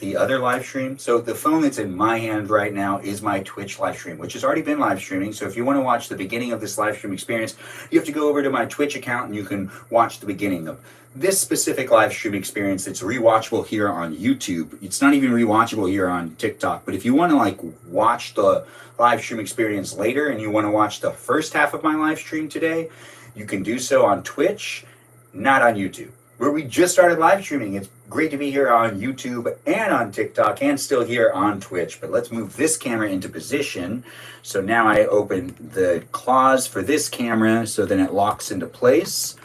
the other live stream. So the phone that's in my hand right now is my Twitch live stream, which has already been live streaming. So if you want to watch the beginning of this live stream experience, you have to go over to my Twitch account and you can watch the beginning of this specific live stream experience. It's rewatchable here on YouTube. It's not even rewatchable here on TikTok. But if you want to like watch the live stream experience later and you want to watch the first half of my live stream today, you can do so on Twitch, not on YouTube, where we just started live streaming. It's great to be here on YouTube and on TikTok and still here on Twitch. But let's move this camera into position. So now I open the claws for this camera so then it locks into place.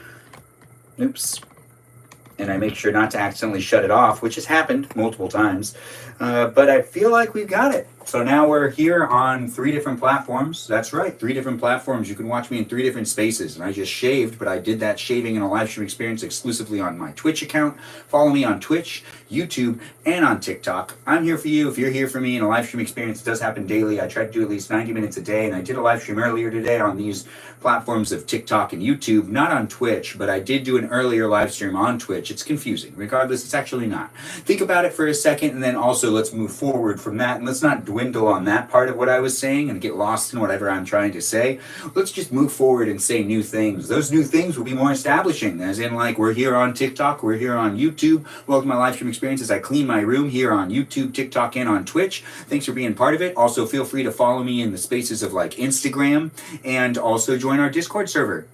Oops. And I make sure not to accidentally shut it off, which has happened multiple times. But I feel like we've got it. So now we're here on 3 different platforms. That's right, 3 different platforms. You can watch me in 3 different spaces. And I just shaved, but I did that shaving in a live stream experience exclusively on my Twitch account. Follow me on Twitch, YouTube, and on TikTok. I'm here for you if you're here for me in a live stream experience. It does happen daily. I try to do at least 90 minutes a day, and I did a live stream earlier today on these platforms of TikTok and YouTube, not on Twitch, but I did do an earlier live stream on Twitch. It's confusing. Regardless, it's actually not. Think about it for a second, and then also let's move forward from that, and let's not dwindle on that part of what I was saying and get lost in whatever I'm trying to say. Let's just move forward and say new things. Those new things will be more establishing, as in like we're here on TikTok, we're here on YouTube. Welcome to my live stream experience as I clean my room here on YouTube, TikTok, and on Twitch. Thanks for being part of it. Also, feel free to follow me in the spaces of like Instagram and also join our Discord server.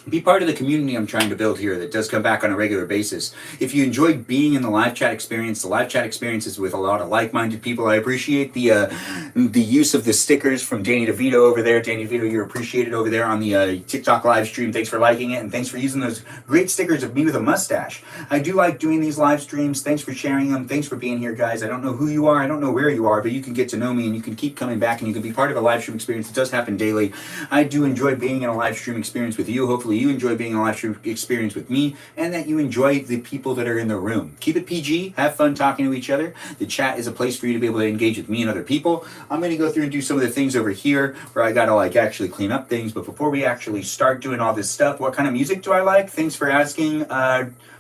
Be part of the community I'm trying to build here that does come back on a regular basis. If you enjoy being in the live chat experience, the live chat experience is with a lot of like-minded people. I appreciate the use of the stickers from Danny DeVito over there. Danny DeVito, you're appreciated over there on the TikTok live stream. Thanks for liking it, and thanks for using those great stickers of me with a mustache. I do like doing these live streams. Thanks for sharing them. Thanks for being here, guys. I don't know who you are. I don't know where you are, but you can get to know me, and you can keep coming back, and you can be part of a live stream experience. It does happen daily. I do enjoy being in a live stream experience with you. Hopefully you enjoy being in a live stream experience with me, and that you enjoy the people that are in the room. Keep it PG, have fun talking to each other. The chat is a place for you to be able to engage with me and other people. I'm going to go through and do some of the things over here where I got to like actually clean up things, but before we actually start doing all this stuff, what kind of music do I like? Thanks for asking,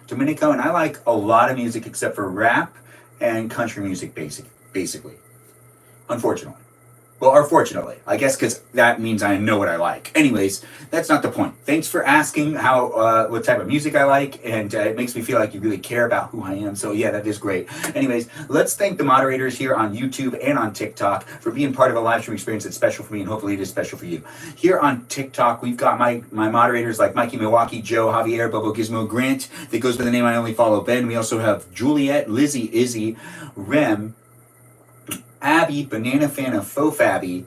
Domenico, and I like a lot of music except for rap and country music, basically. Unfortunately. Well, or fortunately, I guess, because that means I know what I like. Anyways, that's not the point. Thanks for asking what type of music I like, and it makes me feel like you really care about who I am. So yeah, that is great. Anyways, let's thank the moderators here on YouTube and on TikTok for being part of a live stream experience that's special for me, and hopefully it is special for you. Here on TikTok, we've got my moderators like Mikey Milwaukee, Joe, Javier, Bobo Gizmo, Grant, that goes by the name I Only Follow Ben. We also have Juliet, Lizzie, Izzy, Rem, Abby, Banana Fana, Faux Fabby,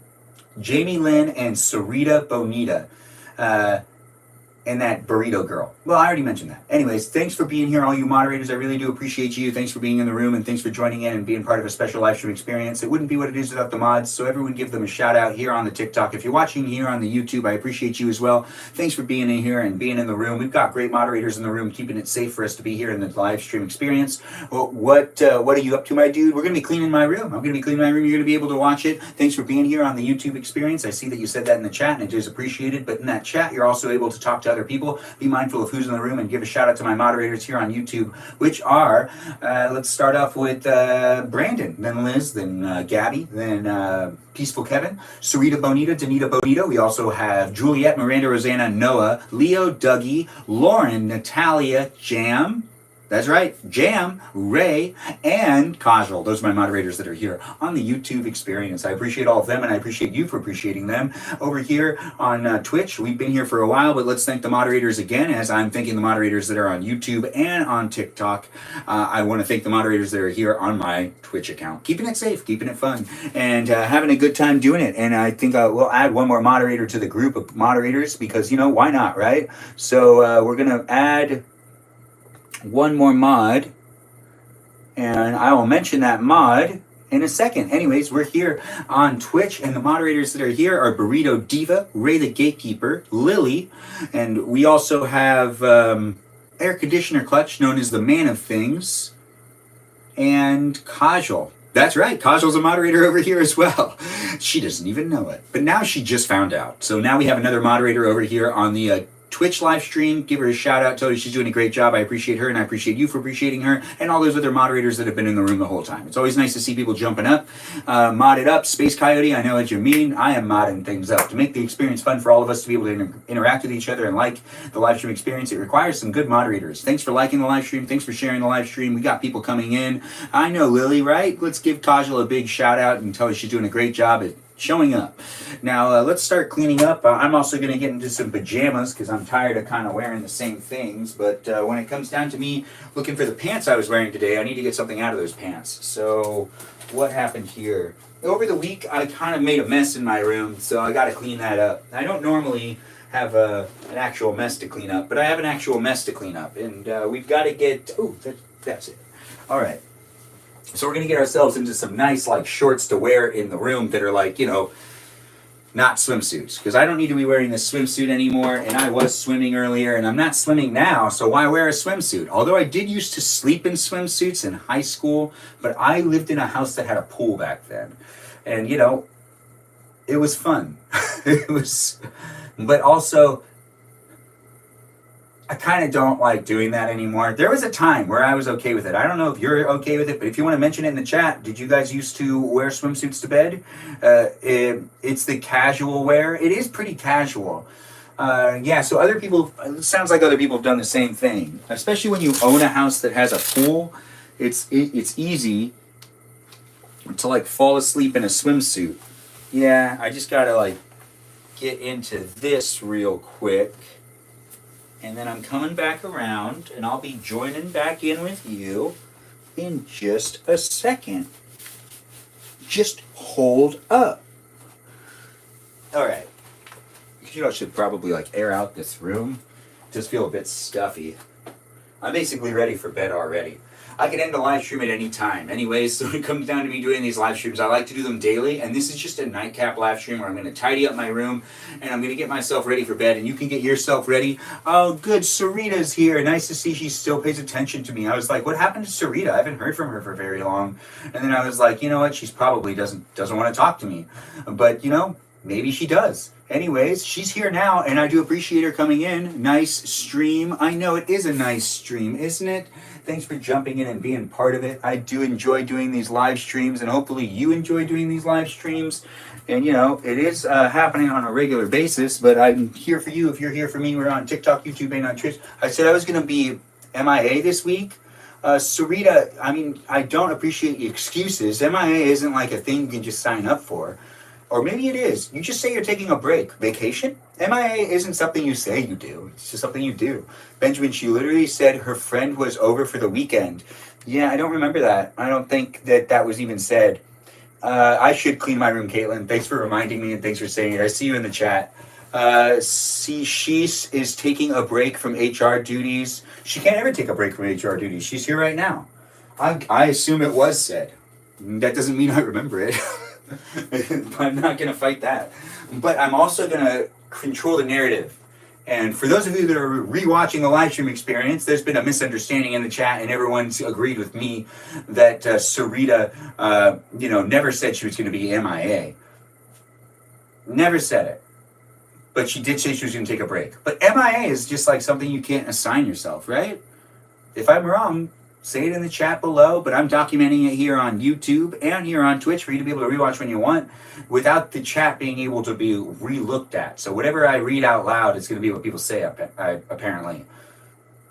Jamie Lynn, and Sarita Bonita. And that burrito girl. Well, I already mentioned that. Anyways, thanks for being here, all you moderators. I really do appreciate you. Thanks for being in the room, and thanks for joining in and being part of a special live stream experience. It wouldn't be what it is without the mods, so everyone give them a shout out here on the TikTok. If you're watching here on the YouTube, I appreciate you as well. Thanks for being in here and being in the room. We've got great moderators in the room, keeping it safe for us to be here in the live stream experience. Well, what are you up to, my dude? We're going to be cleaning my room. I'm going to be cleaning my room. You're going to be able to watch it. Thanks for being here on the YouTube experience. I see that you said that in the chat, and it is appreciated. But in that chat, you're also able to talk to other people. Be mindful of who's in the room, and give a shout out to my moderators here on YouTube, which are, let's start off with Brandon, then Liz, then Gabby, then Peaceful Kevin, Sarita Bonita, Danita Bonita. We also have Juliet, Miranda, Rosanna, Noah, Leo, Dougie, Lauren, Natalia, Jam. That's right, Jam, Ray, and Kajal. Those are my moderators that are here on the YouTube experience. I appreciate all of them, and I appreciate you for appreciating them. Over here on Twitch, we've been here for a while, but let's thank the moderators again, as I'm thanking the moderators that are on YouTube and on TikTok. I want to thank the moderators that are here on my Twitch account. Keeping it safe, keeping it fun, and having a good time doing it. And I think we'll add one more moderator to the group of moderators, because, you know, why not, right? So we're going to add one more mod, and I will mention that mod in a second. Anyways, we're here on Twitch, and the moderators that are here are Burrito Diva, Ray the Gatekeeper, Lily, and we also have Air Conditioner Clutch, known as the Man of Things, and Kajal. That's right, Kajal's a moderator over here as well. She doesn't even know it, but now she just found out. So now we have another moderator over here on the Twitch live stream, give her a shout out, tell her she's doing a great job. I appreciate her and I appreciate you for appreciating her and all those other moderators that have been in the room the whole time. It's always nice to see people jumping up. Mod it up. Space Coyote, I know what you mean. I am modding things up to make the experience fun for all of us to be able to interact with each other and like the live stream experience. It requires some good moderators. Thanks for liking the live stream. Thanks for sharing the live stream. We got people coming in. I know Lily, right? Let's give Kajal a big shout out and tell her she's doing a great job at showing up. Now let's start cleaning up. I'm also going to get into some pajamas because I'm tired of kind of wearing the same things. But when it comes down to me looking for the pants I was wearing today, I need to get something out of those pants. So what happened here? Over the week, I kind of made a mess in my room, so I got to clean that up. I don't normally have an actual mess to clean up, but I have an actual mess to clean up. And we've got to get... Oh, that's it. All right. So we're going to get ourselves into some nice like shorts to wear in the room that are like, you know, not swimsuits. Because I don't need to be wearing this swimsuit anymore. And I was swimming earlier and I'm not swimming now. So why wear a swimsuit? Although I did used to sleep in swimsuits in high school. But I lived in a house that had a pool back then. And, you know, it was fun. It was... But also... I kind of don't like doing that anymore. There was a time where I was okay with it. I don't know if you're okay with it, but if you want to mention it in the chat, did you guys used to wear swimsuits to bed? It's the casual wear. It is pretty casual. Yeah, so other people, it sounds like other people have done the same thing. Especially when you own a house that has a pool, it's easy to like fall asleep in a swimsuit. Yeah, I just gotta like get into this real quick. And then I'm coming back around, and I'll be joining back in with you in just a second. Just hold up. All right. You know, I should probably like air out this room. Just feel a bit stuffy. I'm basically ready for bed already. I can end a live stream at any time. Anyways, so when it comes down to me doing these live streams, I like to do them daily. And this is just a nightcap live stream where I'm going to tidy up my room and I'm going to get myself ready for bed. And you can get yourself ready. Oh, good. Sarita's here. Nice to see she still pays attention to me. I was like, what happened to Sarita? I haven't heard from her for very long. And then I was like, you know what? She's probably doesn't want to talk to me. But, you know, maybe she does. Anyways, she's here now, and I do appreciate her coming in. Nice stream. I know it is a nice stream, isn't it? Thanks for jumping in and being part of it. I do enjoy doing these live streams, and hopefully you enjoy doing these live streams. And, you know, it is happening on a regular basis, but I'm here for you if you're here for me. We're on TikTok, YouTube, and on Twitch. I said I was going to be MIA this week. Sarita, I mean, I don't appreciate the excuses. MIA isn't like a thing you can just sign up for. Or maybe it is. You just say you're taking a break. Vacation? MIA isn't something you say you do. It's just something you do. Benjamin, she literally said her friend was over for the weekend. Yeah, I don't remember that. I don't think that was even said. I should clean my room, Caitlin. Thanks for reminding me and thanks for saying it. I see you in the chat. She is taking a break from HR duties. She can't ever take a break from HR duties. She's here right now. I assume it was said. That doesn't mean I remember it. I'm not going to fight that. But I'm also going to control the narrative. And for those of you that are rewatching the live stream experience, there's been a misunderstanding in the chat, and everyone's agreed with me that Sarita, never said she was going to be MIA. Never said it. But she did say she was going to take a break. But MIA is just like something you can't assign yourself, right? If I'm wrong, say it in the chat below, but I'm documenting it here on YouTube and here on Twitch for you to be able to rewatch when you want without the chat being able to be re-looked at. So whatever I read out loud is going to be what people say, apparently.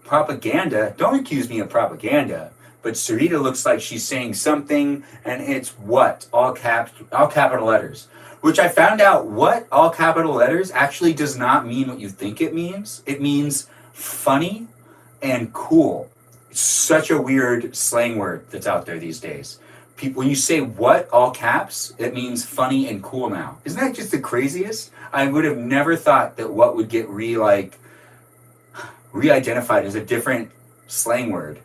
Propaganda? Don't accuse me of propaganda, but Sarita looks like she's saying something, and it's what? All capital letters. Which I found out what all capital letters actually does not mean what you think it means. It means funny and cool. It's such a weird slang word that's out there these days. People, when you say what, all caps, it means funny and cool now. Isn't that just the craziest? I would have never thought that what would get re-identified as a different slang word.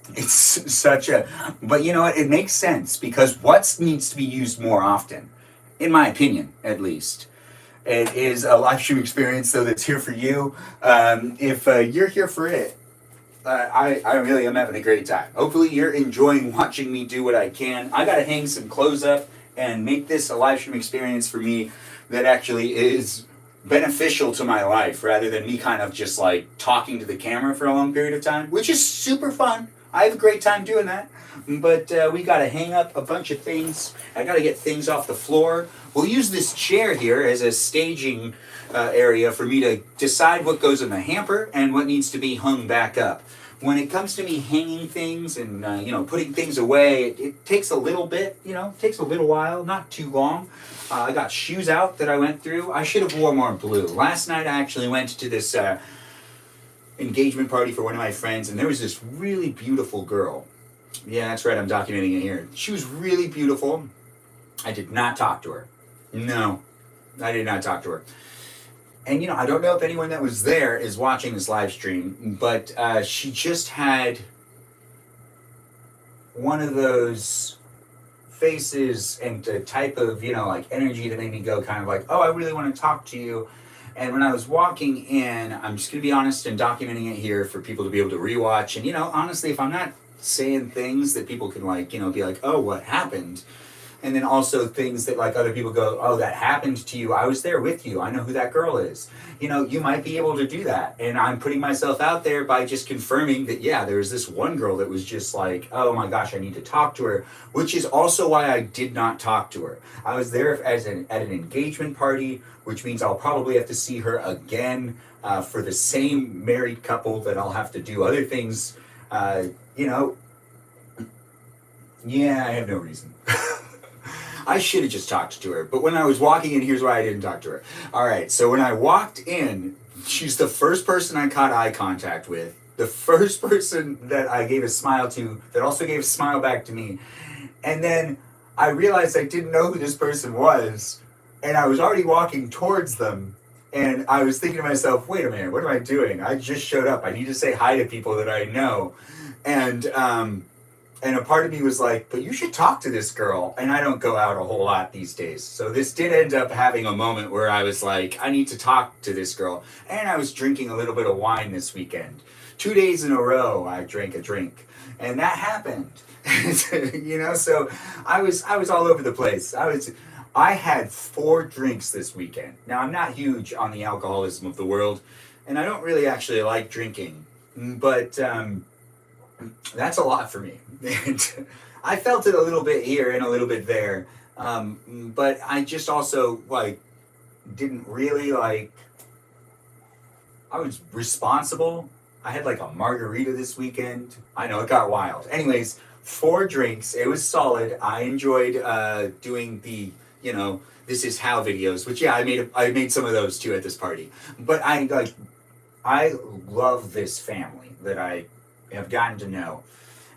It's such a... But you know what? It makes sense because what needs to be used more often, in my opinion, at least. It is a live stream experience, so that's here for you. If you're here for it, I really am having a great time. Hopefully you're enjoying watching me do what I can. I gotta hang some clothes up and make this a live stream experience for me that actually is beneficial to my life rather than me kind of just like talking to the camera for a long period of time, which is super fun. I have a great time doing that. But we got to hang up a bunch of things. I got to get things off the floor. We'll use this chair here as a staging area for me to decide what goes in the hamper and what needs to be hung back up. When it comes to me hanging things and putting things away, it takes a little bit, takes a little while, not too long. I got shoes out that I went through. I should have worn more blue. Last night I actually went to this engagement party for one of my friends, and there was this really beautiful girl. Yeah, that's right, I'm documenting it here. She was really beautiful. I did not talk to her. No, I did not talk to her. And I don't know if anyone that was there is watching this live stream, but she just had one of those faces and the type of, energy that made me go kind of like, oh, I really want to talk to you. And when I was walking in, I'm just going to be honest and documenting it here for people to be able to rewatch. And, honestly, if I'm not saying things that people can be like, oh, what happened? And then also things that other people go, oh, that happened to you. I was there with you. I know who that girl is. You might be able to do that. And I'm putting myself out there by just confirming that, yeah, there was this one girl that was just like, oh my gosh, I need to talk to her, which is also why I did not talk to her. I was there at an engagement party, which means I'll probably have to see her again for the same married couple that I'll have to do other things. Yeah, I have no reason. I should have just talked to her. But when I was walking in, here's why I didn't talk to her. All right, so when I walked in, she's the first person I caught eye contact with, the first person that I gave a smile to, that also gave a smile back to me. And then I realized I didn't know who this person was, and I was already walking towards them. And I was thinking to myself, wait a minute, what am I doing? I just showed up. I need to say hi to people that I know. And a part of me was like, but you should talk to this girl. And I don't go out a whole lot these days. So this did end up having a moment where I was like, I need to talk to this girl. And I was drinking a little bit of wine this weekend. 2 days in a row, I drank a drink. And that happened. So I was all over the place. I had 4 drinks this weekend. Now, I'm not huge on the alcoholism of the world. And I don't really actually like drinking. But that's a lot for me. And I felt it a little bit here and a little bit there. But I just also didn't really I was responsible. I had a margarita this weekend. I know it got wild. Anyways, 4 drinks. It was solid. I enjoyed doing the, this is how videos, which I made some of those too at this party. But I love this family that I have gotten to know.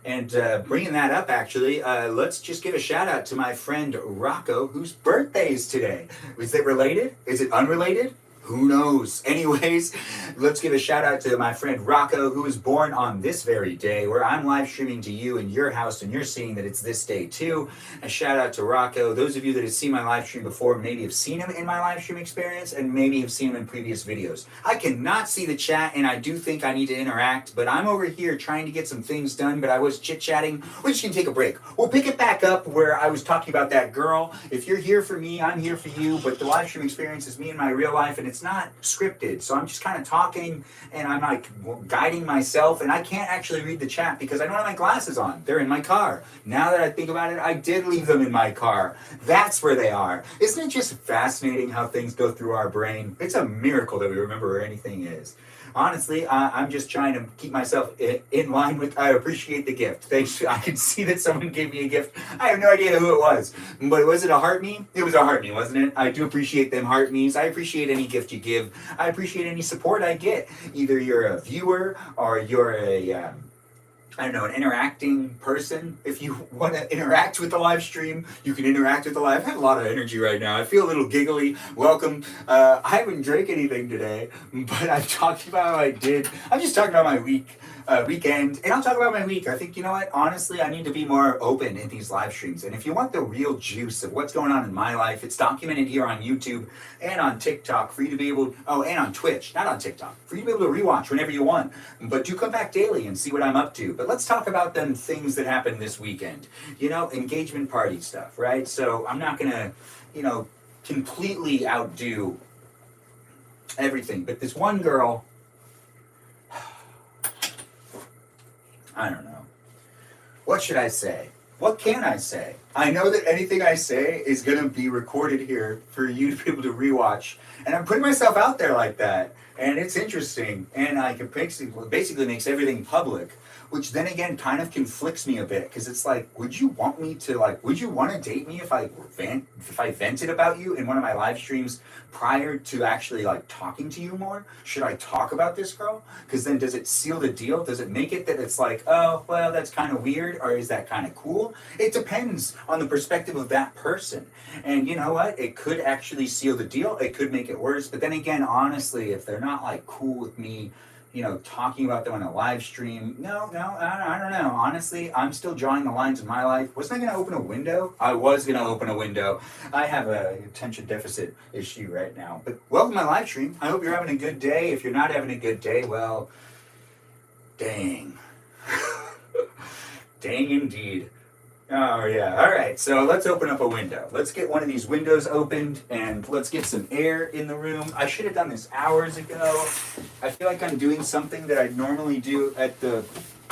And bringing that up, actually, let's just give a shout out to my friend Rocco, whose birthday is today. Is it related? Is it unrelated? Who knows? Anyways, let's give a shout out to my friend Rocco, who was born on this very day, where I'm live streaming to you in your house, and you're seeing that it's this day too. A shout out to Rocco. Those of you that have seen my live stream before maybe have seen him in my live stream experience, and maybe have seen him in previous videos. I cannot see the chat, and I do think I need to interact, but I'm over here trying to get some things done, but I was chit-chatting. We're just going to take a break. We'll pick it back up where I was talking about that girl. If you're here for me, I'm here for you, but the live stream experience is me in my real life, and it's not scripted, so I'm just kind of talking and I'm guiding myself, and I can't actually read the chat because I don't have my glasses on. They're in my car. Now that I think about it, I did leave them in my car. That's where they are. Isn't it just fascinating how things go through our brain? It's a miracle that we remember where anything is. Honestly, I'm just trying to keep myself in line with, I appreciate the gift. Thanks. I can see that someone gave me a gift. I have no idea who it was. But was it a heart me? It was a heart me, wasn't it? I do appreciate them heart me's. I appreciate any gift you give. I appreciate any support I get. Either you're a viewer or you're an interacting person. If you want to interact with the live stream, you can interact with the live. I have a lot of energy right now. I feel a little giggly. Welcome. I haven't drank anything today, but I've talked about how I did. I'm just talking about my weekend, and I'll talk about my week. I think, you know what? Honestly, I need to be more open in these live streams. And if you want the real juice of what's going on in my life, it's documented here on YouTube and on TikTok for you to be able, and on Twitch, not on TikTok, for you to be able to rewatch whenever you want. But do come back daily and see what I'm up to. But let's talk about them things that happened this weekend. Engagement party stuff, right? So I'm not going to, completely outdo everything. But this one girl, I don't know. What should I say? What can I say? I know that anything I say is going to be recorded here for you to be able to rewatch. And I'm putting myself out there like that. And it's interesting. And I can basically makes everything public. Which then again kind of conflicts me a bit. Because it's like, would you want me to, like, would you want to date me if I vented about you in one of my live streams prior to actually, like, talking to you more? Should I talk about this girl? Because then does it seal the deal? Does it make it that it's like, oh, well, that's kind of weird? Or is that kind of cool? It depends on the perspective of that person. And you know what? It could actually seal the deal. It could make it worse. But then again, honestly, if they're not, like, cool with me, you know, talking about them on a live stream. No, I don't know. Honestly, I'm still drawing the lines in my life. Wasn't I going to open a window? I was going to open a window. I have a attention deficit issue right now. But welcome to my live stream. I hope you're having a good day. If you're not having a good day, well, dang. Dang indeed. Oh, yeah. All right. So let's open up a window. Let's get one of these windows opened and let's get some air in the room. I should have done this hours ago. I feel like I'm doing something that I normally do at the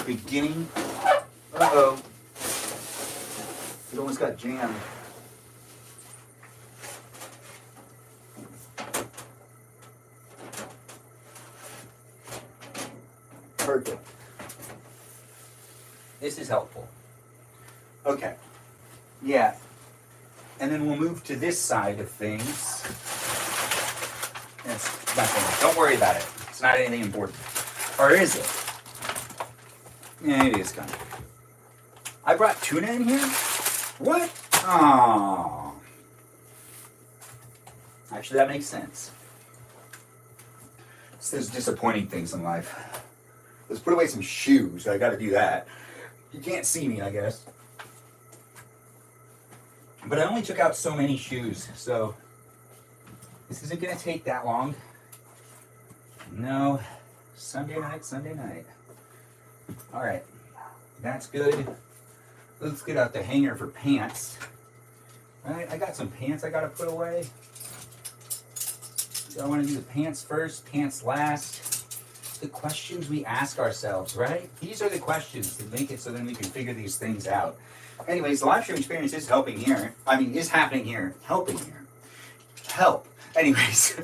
beginning. Uh-oh. It almost got jammed. Perfect. This is helpful. Okay. Yeah. And then we'll move to this side of things. It's nothing. Don't worry about it. It's not anything important. Or is it? Yeah, it is kind of. I brought tuna in here? What? Oh. Actually, that makes sense. It's those disappointing things in life. Let's put away some shoes. I gotta do that. You can't see me, I guess. But I only took out so many shoes, so this isn't going to take that long. No, Sunday night. All right, that's good. Let's get out the hanger for pants. All right, I got some pants I got to put away. So I want to do the pants first, pants last. The questions we ask ourselves, right? These are the questions that make it so then we can figure these things out. Anyways, the live stream experience is helping here. Is happening here. Helping here. Help. Anyways,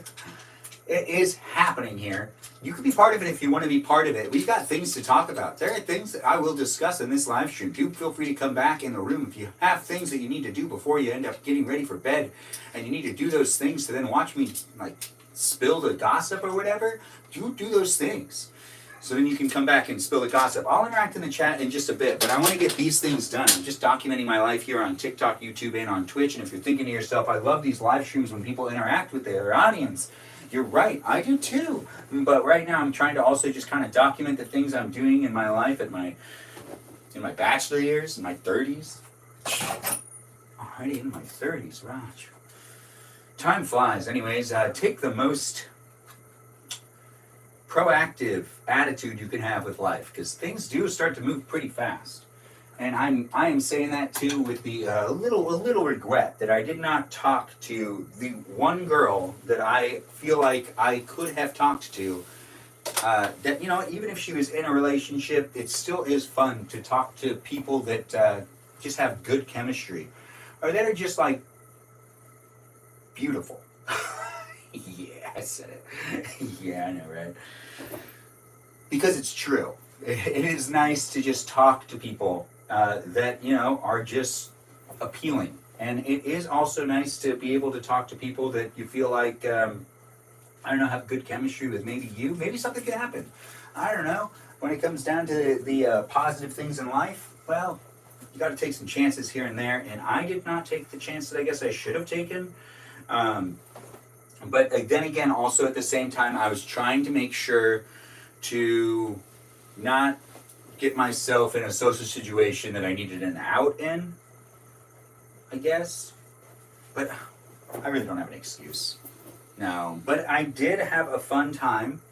it is happening here. You can be part of it if you want to be part of it. We've got things to talk about. There are things that I will discuss in this live stream. Do feel free to come back in the room if you have things that you need to do before you end up getting ready for bed, and you need to do those things to then watch me like spill the gossip or whatever. Do those things. So then you can come back and spill the gossip. I'll interact in the chat in just a bit, but I want to get these things done. I'm just documenting my life here on TikTok, YouTube, and on Twitch. And if you're thinking to yourself, I love these live streams when people interact with their audience. You're right, I do too. But right now I'm trying to also just kind of document the things I'm doing in my life in my bachelor years, in my 30s. Already in my 30s, Raj. Time flies. Anyways, take the most proactive attitude you can have with life, because things do start to move pretty fast. And I am saying that too with the little regret that I did not talk to the one girl that I feel like I could have talked to. That, you know, even if she was in a relationship, it still is fun to talk to people that just have good chemistry, or that are just like beautiful. Yeah, I said it. Yeah, I know, right? Because it's true. It is nice to just talk to people that, you know, are just appealing. And it is also nice to be able to talk to people that you feel like, I don't know, have good chemistry with maybe you. Maybe something could happen. I don't know. When it comes down to the positive things in life, well, you got to take some chances here and there. And I did not take the chance that I guess I should have taken. But then again, also at the same time, I was trying to make sure to not get myself in a social situation that I needed an out in, I guess. But I really don't have an excuse. No, but I did have a fun time.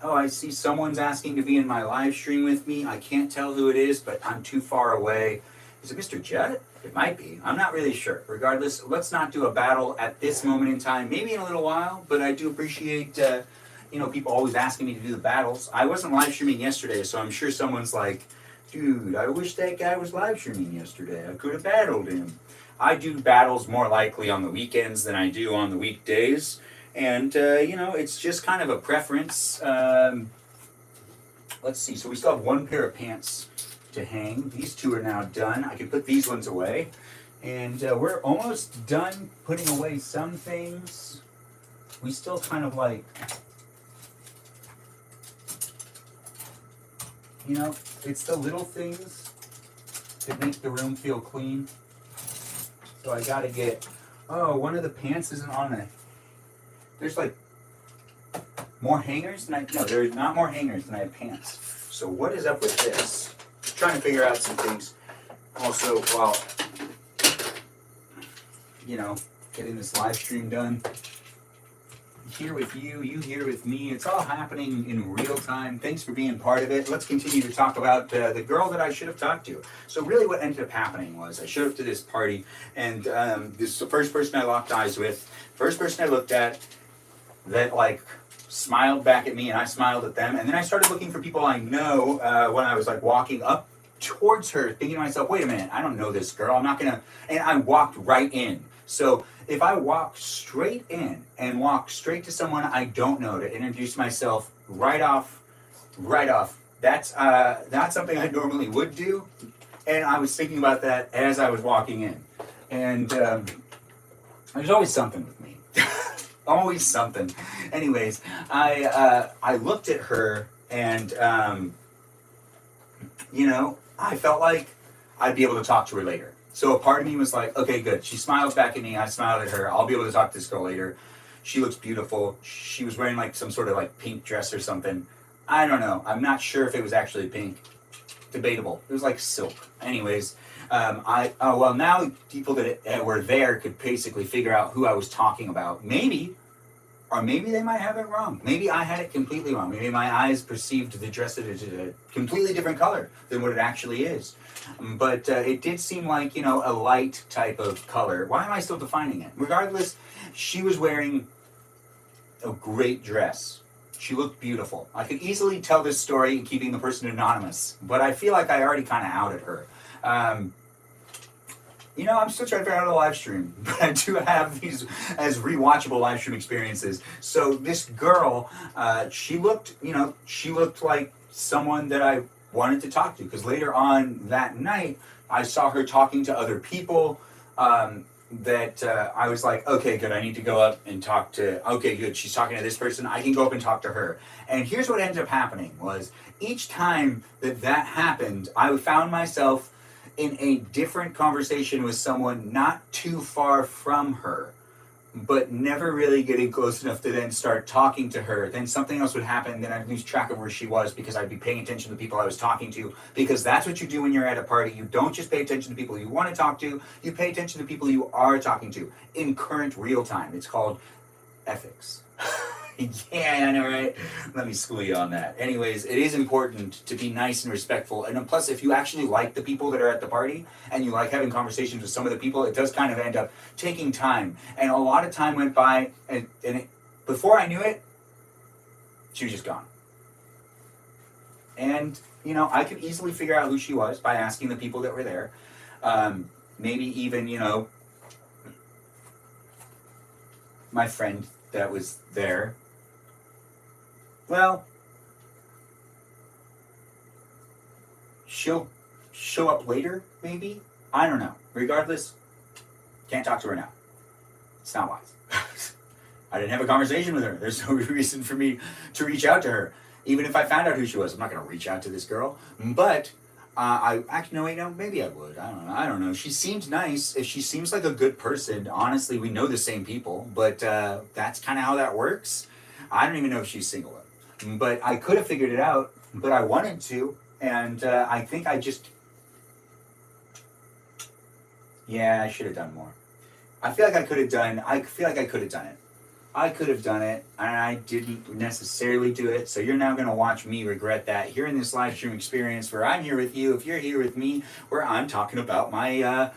Oh, I see someone's asking to be in my live stream with me. I can't tell who it is, but I'm too far away. Is it Mr. Judd? It might be. I'm not really sure. Regardless, let's not do a battle at this moment in time. Maybe in a little while, but I do appreciate, people always asking me to do the battles. I wasn't live streaming yesterday, so I'm sure someone's like, dude, I wish that guy was live streaming yesterday. I could have battled him. I do battles more likely on the weekends than I do on the weekdays. And, it's just kind of a preference. Let's see. So we still have one pair of pants to hang. These two are now done. I can put these ones away. And we're almost done putting away some things. We still kind of like, it's the little things that make the room feel clean. So I gotta get, one of the pants isn't on it. There's like more hangers than no, there's not more hangers than I have pants. So what is up with this? Just trying to figure out some things. Also, while, getting this live stream done. Here with you, you here with me. It's all happening in real time. Thanks for being part of it. Let's continue to talk about the girl that I should have talked to. So really what ended up happening was I showed up to this party, and this is the first person I locked eyes with. First person I looked at that smiled back at me, and I smiled at them. And then I started looking for people I know when I was walking up towards her, thinking to myself, wait a minute, I don't know this girl. I'm not going to, and I walked right in. So if I walk straight in and walk straight to someone I don't know to introduce myself right off, that's not something I normally would do. And I was thinking about that as I was walking in. And there's always something with me. Always something. Anyways, I looked at her and, I felt like I'd be able to talk to her later. So a part of me was like, okay, good. She smiles back at me. I smiled at her. I'll be able to talk to this girl later. She looks beautiful. She was wearing some sort of pink dress or something. I don't know. I'm not sure if it was actually pink. Debatable. It was silk. Anyways, now people that were there could basically figure out who I was talking about. Maybe they might have it wrong. Maybe I had it completely wrong. Maybe my eyes perceived the dress as a completely different color than what it actually is. But it did seem like, a light type of color. Why am I still defining it? Regardless, she was wearing a great dress. She looked beautiful. I could easily tell this story keeping the person anonymous, but I feel like I already kind of outed her. I'm still trying to figure out a live stream, but I do have these as rewatchable live stream experiences. So this girl, she looked like someone that I wanted to talk to, because later on that night, I saw her talking to other people that I was like, okay, good, I need to go up and talk to, okay, good, she's talking to this person, I can go up and talk to her. And here's what ended up happening was, each time that happened, I found myself in a different conversation with someone not too far from her, but never really getting close enough to then start talking to her. Then something else would happen, then I'd lose track of where she was because I'd be paying attention to the people I was talking to, because that's what you do when you're at a party. You don't just pay attention to people you want to talk to, you pay attention to people you are talking to in current real time. It's called ethics. Yeah, I know, right? Let me school you on that. Anyways, it is important to be nice and respectful. And plus, if you actually like the people that are at the party and you like having conversations with some of the people, it does kind of end up taking time. And a lot of time went by, and before I knew it, she was just gone. And, I could easily figure out who she was by asking the people that were there. Maybe even, my friend that was there. Well, she'll show up later, maybe? I don't know. Regardless, can't talk to her now. It's not wise. I didn't have a conversation with her. There's no reason for me to reach out to her. Even if I found out who she was, I'm not going to reach out to this girl. But maybe I would. I don't know. She seemed nice. If she seems like a good person, honestly, we know the same people, but that's kind of how that works. I don't even know if she's single. But I could have figured it out, but I wanted to, and I think I should have done more. I feel like I could have done it. I could have done it, and I didn't necessarily do it. So you're now going to watch me regret that here in this live stream experience where I'm here with you. If you're here with me, where I'm talking about my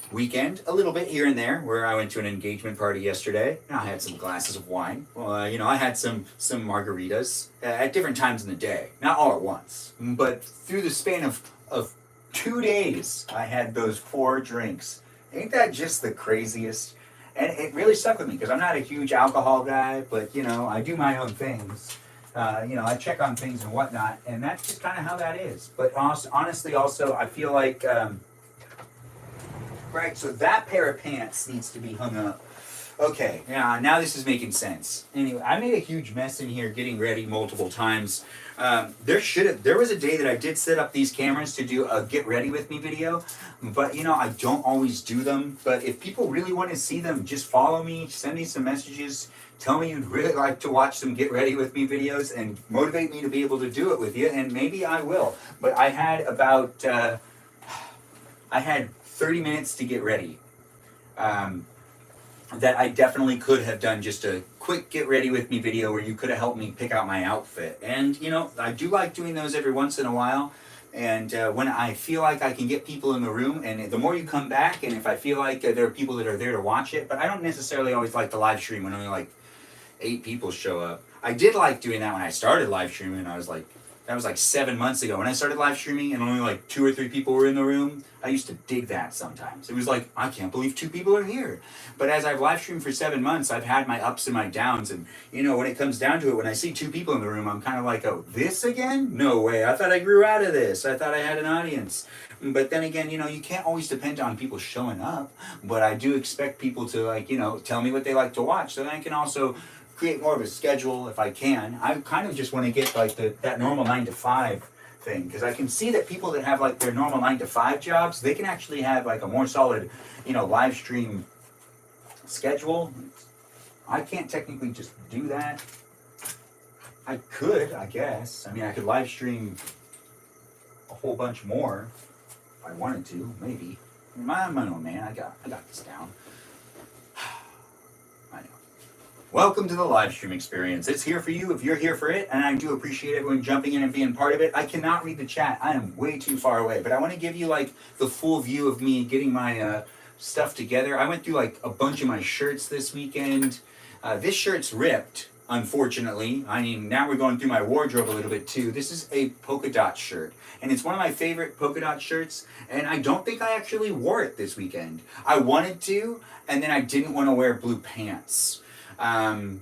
weekend, a little bit here and there, where I went to an engagement party yesterday. And I had some glasses of wine. Well, you know, I had some margaritas at different times in the day, not all at once, but through the span of 2 days, I had those 4 drinks. Ain't that just the craziest? And it really stuck with me because I'm not a huge alcohol guy, but you know, I do my own things. You know, I check on things and whatnot, and that's just kind of how that is. But honestly, also, I feel like, right, so that pair of pants needs to be hung up. Okay, yeah, now this is making sense. Anyway, I made a huge mess in here getting ready multiple times. There was a day that I did set up these cameras to do a get ready with me video, but you know, I don't always do them. But if people really want to see them, just follow me, send me some messages, tell me you'd really like to watch some get ready with me videos and motivate me to be able to do it with you, and maybe I will. But I had about, I had 30 minutes to get ready. That I definitely could have done just a quick get ready with me video where you could have helped me pick out my outfit. And you know, I do like doing those every once in a while. And when I feel like I can get people in the room, and the more you come back, and if I feel like there are people that are there to watch it, but I don't necessarily always like the live stream when only like 8 people show up. I did like doing that when I started live streaming, and I was like, that was like 7 months ago. When I started live streaming and only like 2 or 3 people were in the room, I used to dig that sometimes. It was like, I can't believe 2 people are here. But as I've live streamed for 7 months, I've had my ups and my downs. And, you know, when it comes down to it, when I see 2 people in the room, I'm kind of like, oh, this again? No way. I thought I grew out of this. I thought I had an audience. But then again, you know, you can't always depend on people showing up. But I do expect people to, like, you know, tell me what they like to watch. So then I can also create more of a schedule if I can. I kind of just want to get like that normal 9 to 5 thing, because I can see that people that have like their normal 9 to 5 jobs, they can actually have like a more solid, you know, live stream schedule. I can't technically just do that. I could, I guess. I mean, I could live stream a whole bunch more if I wanted to, maybe. I'm my own man. I got this down. Welcome to the live stream experience. It's here for you if you're here for it, and I do appreciate everyone jumping in and being part of it. I cannot read the chat. I am way too far away, but I want to give you like the full view of me getting my stuff together. I went through like a bunch of my shirts this weekend. This shirt's ripped, unfortunately. I mean, now we're going through my wardrobe a little bit too. This is a polka dot shirt, and it's one of my favorite polka dot shirts, and I don't think I actually wore it this weekend. I wanted to, and then I didn't want to wear blue pants. I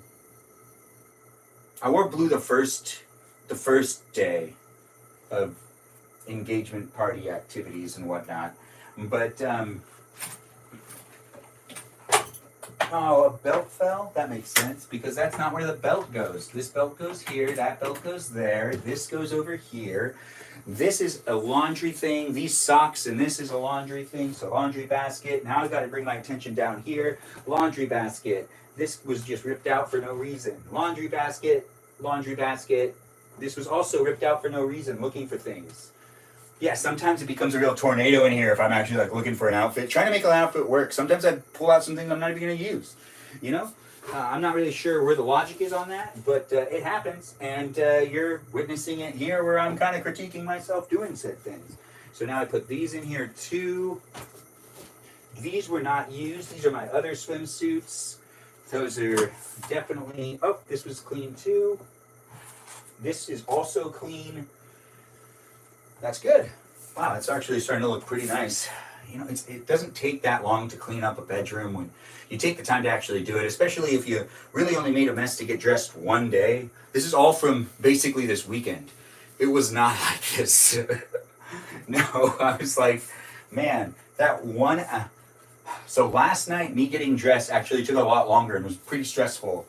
wore blue the first day of engagement party activities and whatnot, but oh, a belt fell? That makes sense, because that's not where the belt goes. This belt goes here, that belt goes there, this goes over here. This is a laundry thing, these socks, and this is a laundry thing, so laundry basket. Now I've got to bring my attention down here. Laundry basket. This was just ripped out for no reason. Laundry basket, laundry basket. This was also ripped out for no reason, looking for things. Yeah, sometimes it becomes a real tornado in here if I'm actually like looking for an outfit. Trying to make an outfit work. Sometimes I pull out some things I'm not even going to use. You know? I'm not really sure where the logic is on that, but it happens. And you're witnessing it here where I'm kind of critiquing myself doing said things. So now I put these in here too. These were not used. These are my other swimsuits. Those are definitely, oh, this was clean too. This is also clean. That's good. Wow, it's actually starting to look pretty nice. You know, it doesn't take that long to clean up a bedroom when you take the time to actually do it, especially if you really only made a mess to get dressed one day. This is all from basically this weekend. It was not like this. No, I was like, man, that one... So last night, me getting dressed actually took a lot longer and was pretty stressful.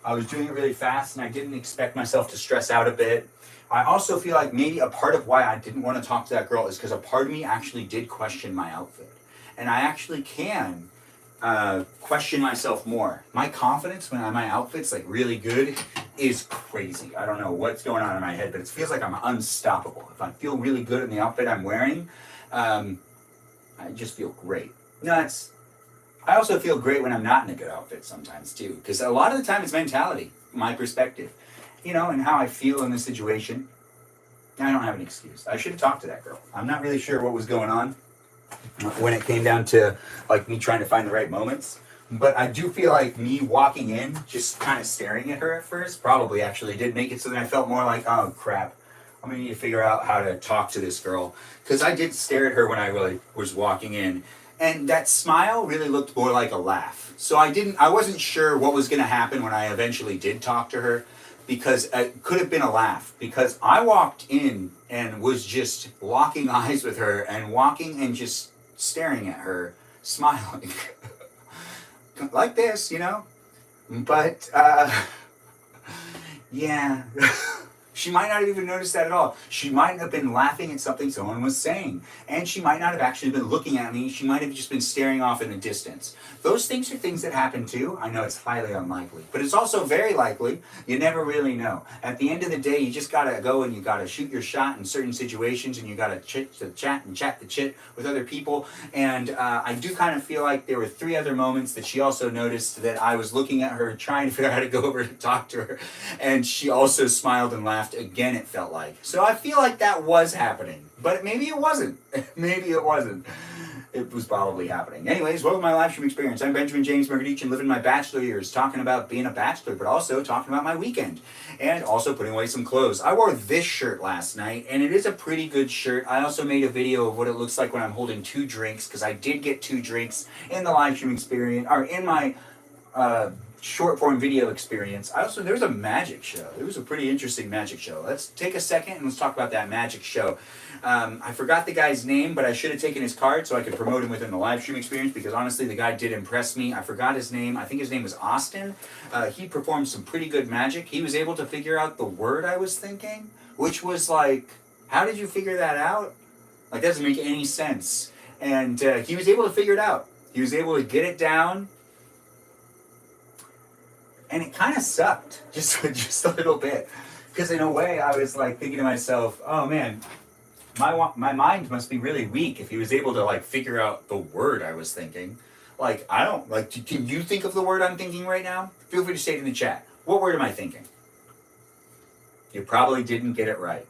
I was doing it really fast, and I didn't expect myself to stress out a bit. I also feel like maybe a part of why I didn't want to talk to that girl is because a part of me actually did question my outfit. And I actually can question myself more. My confidence when my outfit's like really good is crazy. I don't know what's going on in my head, but it feels like I'm unstoppable. If I feel really good in the outfit I'm wearing, I just feel great. No, I also feel great when I'm not in a good outfit sometimes too, because a lot of the time it's mentality, my perspective, and how I feel in the situation. I don't have an excuse. I should have talked to that girl. I'm not really sure what was going on when it came down to like me trying to find the right moments. But I do feel like me walking in, just kind of staring at her at first, probably actually did make it so that I felt more like, oh crap, I'm gonna need to figure out how to talk to this girl. Because I did stare at her when I really was walking in. And that smile really looked more like a laugh. So I wasn't sure what was gonna happen when I eventually did talk to her, because it could have been a laugh. Because I walked in and was just locking eyes with her and walking and just staring at her, smiling. Like this, But, yeah. She might not have even noticed that at all. She might have been laughing at something someone was saying. And she might not have actually been looking at me. She might have just been staring off in the distance. Those things are things that happen too. I know it's highly unlikely. But it's also very likely. You never really know. At the end of the day, you just got to go and you got to shoot your shot in certain situations. And you got to chat the chit with other people. And I do kind of feel like there were 3 other moments that she also noticed that I was looking at her, trying to figure out how to go over to talk to her. And she also smiled and laughed again, it felt like. So I feel like that was happening. But maybe it wasn't. Maybe it wasn't. It was probably happening. Anyways, welcome to my live stream experience. I'm Benjamin James Magrdichian, living my bachelor years, talking about being a bachelor, but also talking about my weekend. And also putting away some clothes. I wore this shirt last night, and it is a pretty good shirt. I also made a video of what it looks like when I'm holding 2 drinks, because I did get 2 drinks in the live stream experience, or in my short form video experience. There was a magic show. It was a pretty interesting magic show. Let's take a second and let's talk about that magic show. I forgot the guy's name, but I should have taken his card so I could promote him within the live stream experience, because honestly the guy did impress me. I forgot his name. I think his name was Austin. He performed some pretty good magic. He was able to figure out the word I was thinking, which was like, how did you figure that out? Like, that doesn't make any sense. And he was able to figure it out. He was able to get it down. And it kind of sucked, just a little bit. Because in a way, I was like thinking to myself, oh man, my mind must be really weak if he was able to like figure out the word I was thinking. Like, I don't, like, can you think of the word I'm thinking right now? Feel free to say it in the chat. What word am I thinking? You probably didn't get it right.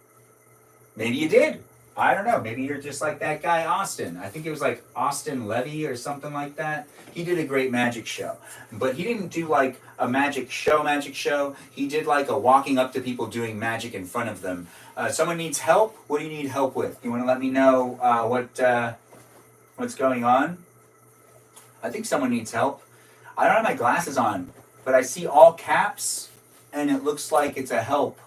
Maybe you did. I don't know. Maybe you're just like that guy, Austin. I think it was like Austin Levy or something like that. He did a great magic show. But he didn't do like a magic show. He did like a walking up to people doing magic in front of them. Someone needs help? What do you need help with? You want to let me know what's going on? I think someone needs help. I don't have my glasses on, but I see all caps, and it looks like it's a help.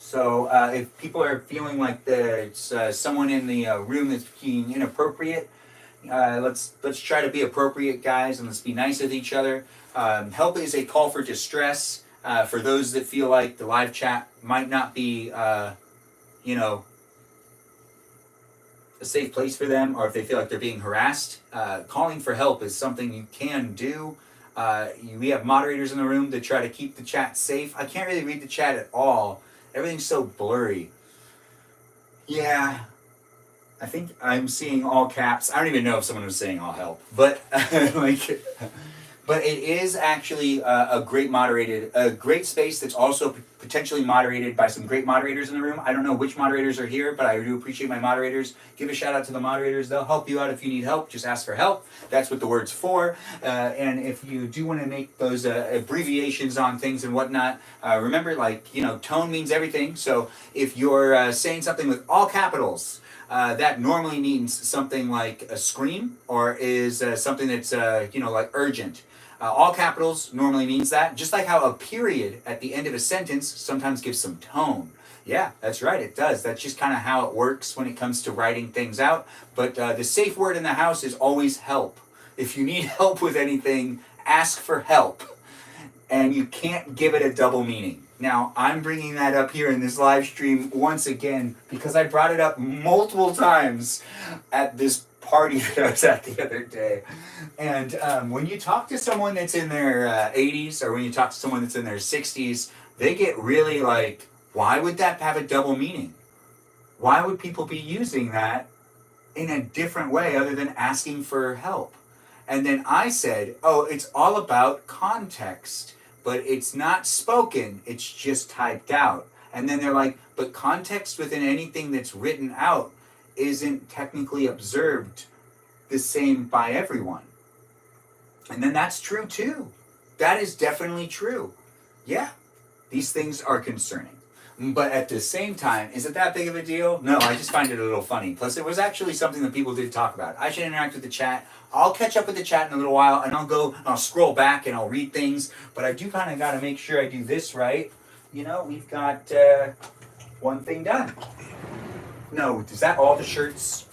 So if people are feeling like there's someone in the room that's being inappropriate, let's try to be appropriate, guys, and let's be nice with each other. Help is a call for distress for those that feel like the live chat might not be, a safe place for them, or if they feel like they're being harassed. Calling for help is something you can do. We have moderators in the room that try to keep the chat safe. I can't really read the chat at all. Everything's so blurry. Yeah, I think I'm seeing all caps. I don't even know if someone was saying all help, but but it is actually a great space that's also potentially moderated by some great moderators in the room. I don't know which moderators are here, but I do appreciate my moderators. Give a shout out to the moderators. They'll help you out if you need help. Just ask for help. That's what the word's for. And if you do want to make those abbreviations on things and whatnot, remember, tone means everything. So if you're saying something with all capitals, that normally means something like a scream, or is something that's like urgent. All capitals normally means that, just like how a period at the end of a sentence sometimes gives some tone. Yeah, that's right, it does. That's just kind of how it works when it comes to writing things out. But the safe word in the house is always help. If you need help with anything, ask for help. And you can't give it a double meaning. Now, I'm bringing that up here in this live stream once again because I brought it up multiple times at this party that I was at the other day. And when you talk to someone that's in their 80s, or when you talk to someone that's in their 60s, they get really like, why would that have a double meaning? Why would people be using that in a different way other than asking for help? And then I said, oh, it's all about context, but it's not spoken, it's just typed out. And then they're like, but context within anything that's written out isn't technically observed the same by everyone. And then that's true too. That is definitely true. Yeah, these things are concerning. But at the same time, is it that big of a deal? No, I just find it a little funny. Plus, it was actually something that people did talk about. I should interact with the chat. I'll catch up with the chat in a little while, and I'll scroll back and I'll read things. But I do kind of got to make sure I do this right. You know, we've got one thing done. No, is that all the shirts?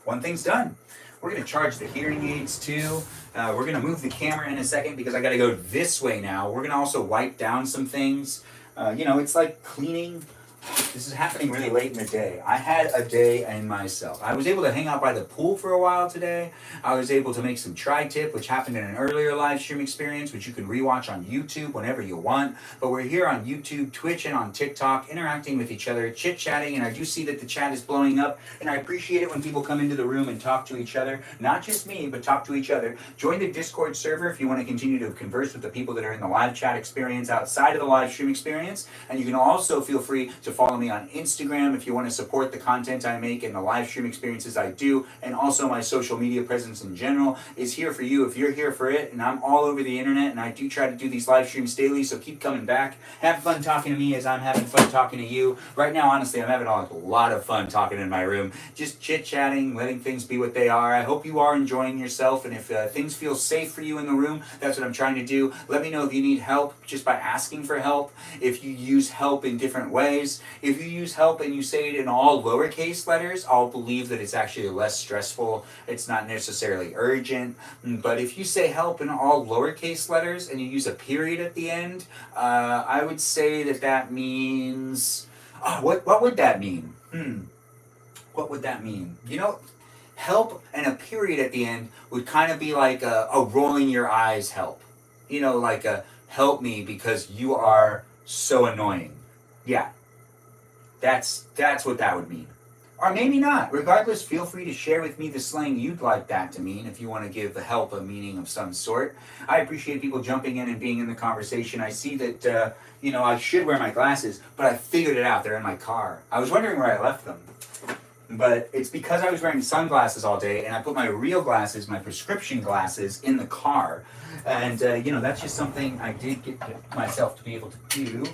One thing's done. We're going to charge the hearing aids too. We're going to move the camera in a second because I got to go this way now. We're going to also wipe down some things. You know, it's like cleaning. This is happening really late in the day. I had a day in myself. I was able to hang out by the pool for a while today. I was able to make some tri-tip, which happened in an earlier live stream experience, which you can rewatch on YouTube whenever you want. But we're here on YouTube, Twitch, and on TikTok, interacting with each other, chit-chatting, and I do see that the chat is blowing up, and I appreciate it when people come into the room and talk to each other. Not just me, but talk to each other. Join the Discord server if you want to continue to converse with the people that are in the live chat experience outside of the live stream experience. And you can also feel free to follow me on Instagram if you want to support the content I make and the live stream experiences I do, and also my social media presence in general is here for you if you're here for it. And I'm all over the internet, and I do try to do these live streams daily, so keep coming back. Have fun talking to me as I'm having fun talking to you. Right now, honestly, I'm having a lot of fun talking in my room, just chit-chatting, letting things be what they are. I hope you are enjoying yourself, and if things feel safe for you in the room, that's what I'm trying to do. Let me know if you need help just by asking for help, if you use help in different ways. If you use help and you say it in all lowercase letters, I'll believe that it's actually less stressful. It's not necessarily urgent. But if you say help in all lowercase letters and you use a period at the end, I would say that means... Oh, what would that mean? What would that mean? You know, help and a period at the end would kind of be like a rolling your eyes help. You know, like a help me because you are so annoying. Yeah. That's what that would mean. Or maybe not. Regardless, feel free to share with me the slang you'd like that to mean if you want to give the help a meaning of some sort. I appreciate people jumping in and being in the conversation. I see that, you know, I should wear my glasses, but I figured it out. They're in my car. I was wondering where I left them. But it's because I was wearing sunglasses all day, and I put my real glasses, my prescription glasses, in the car. And, you know, that's just something I did get myself to be able to do.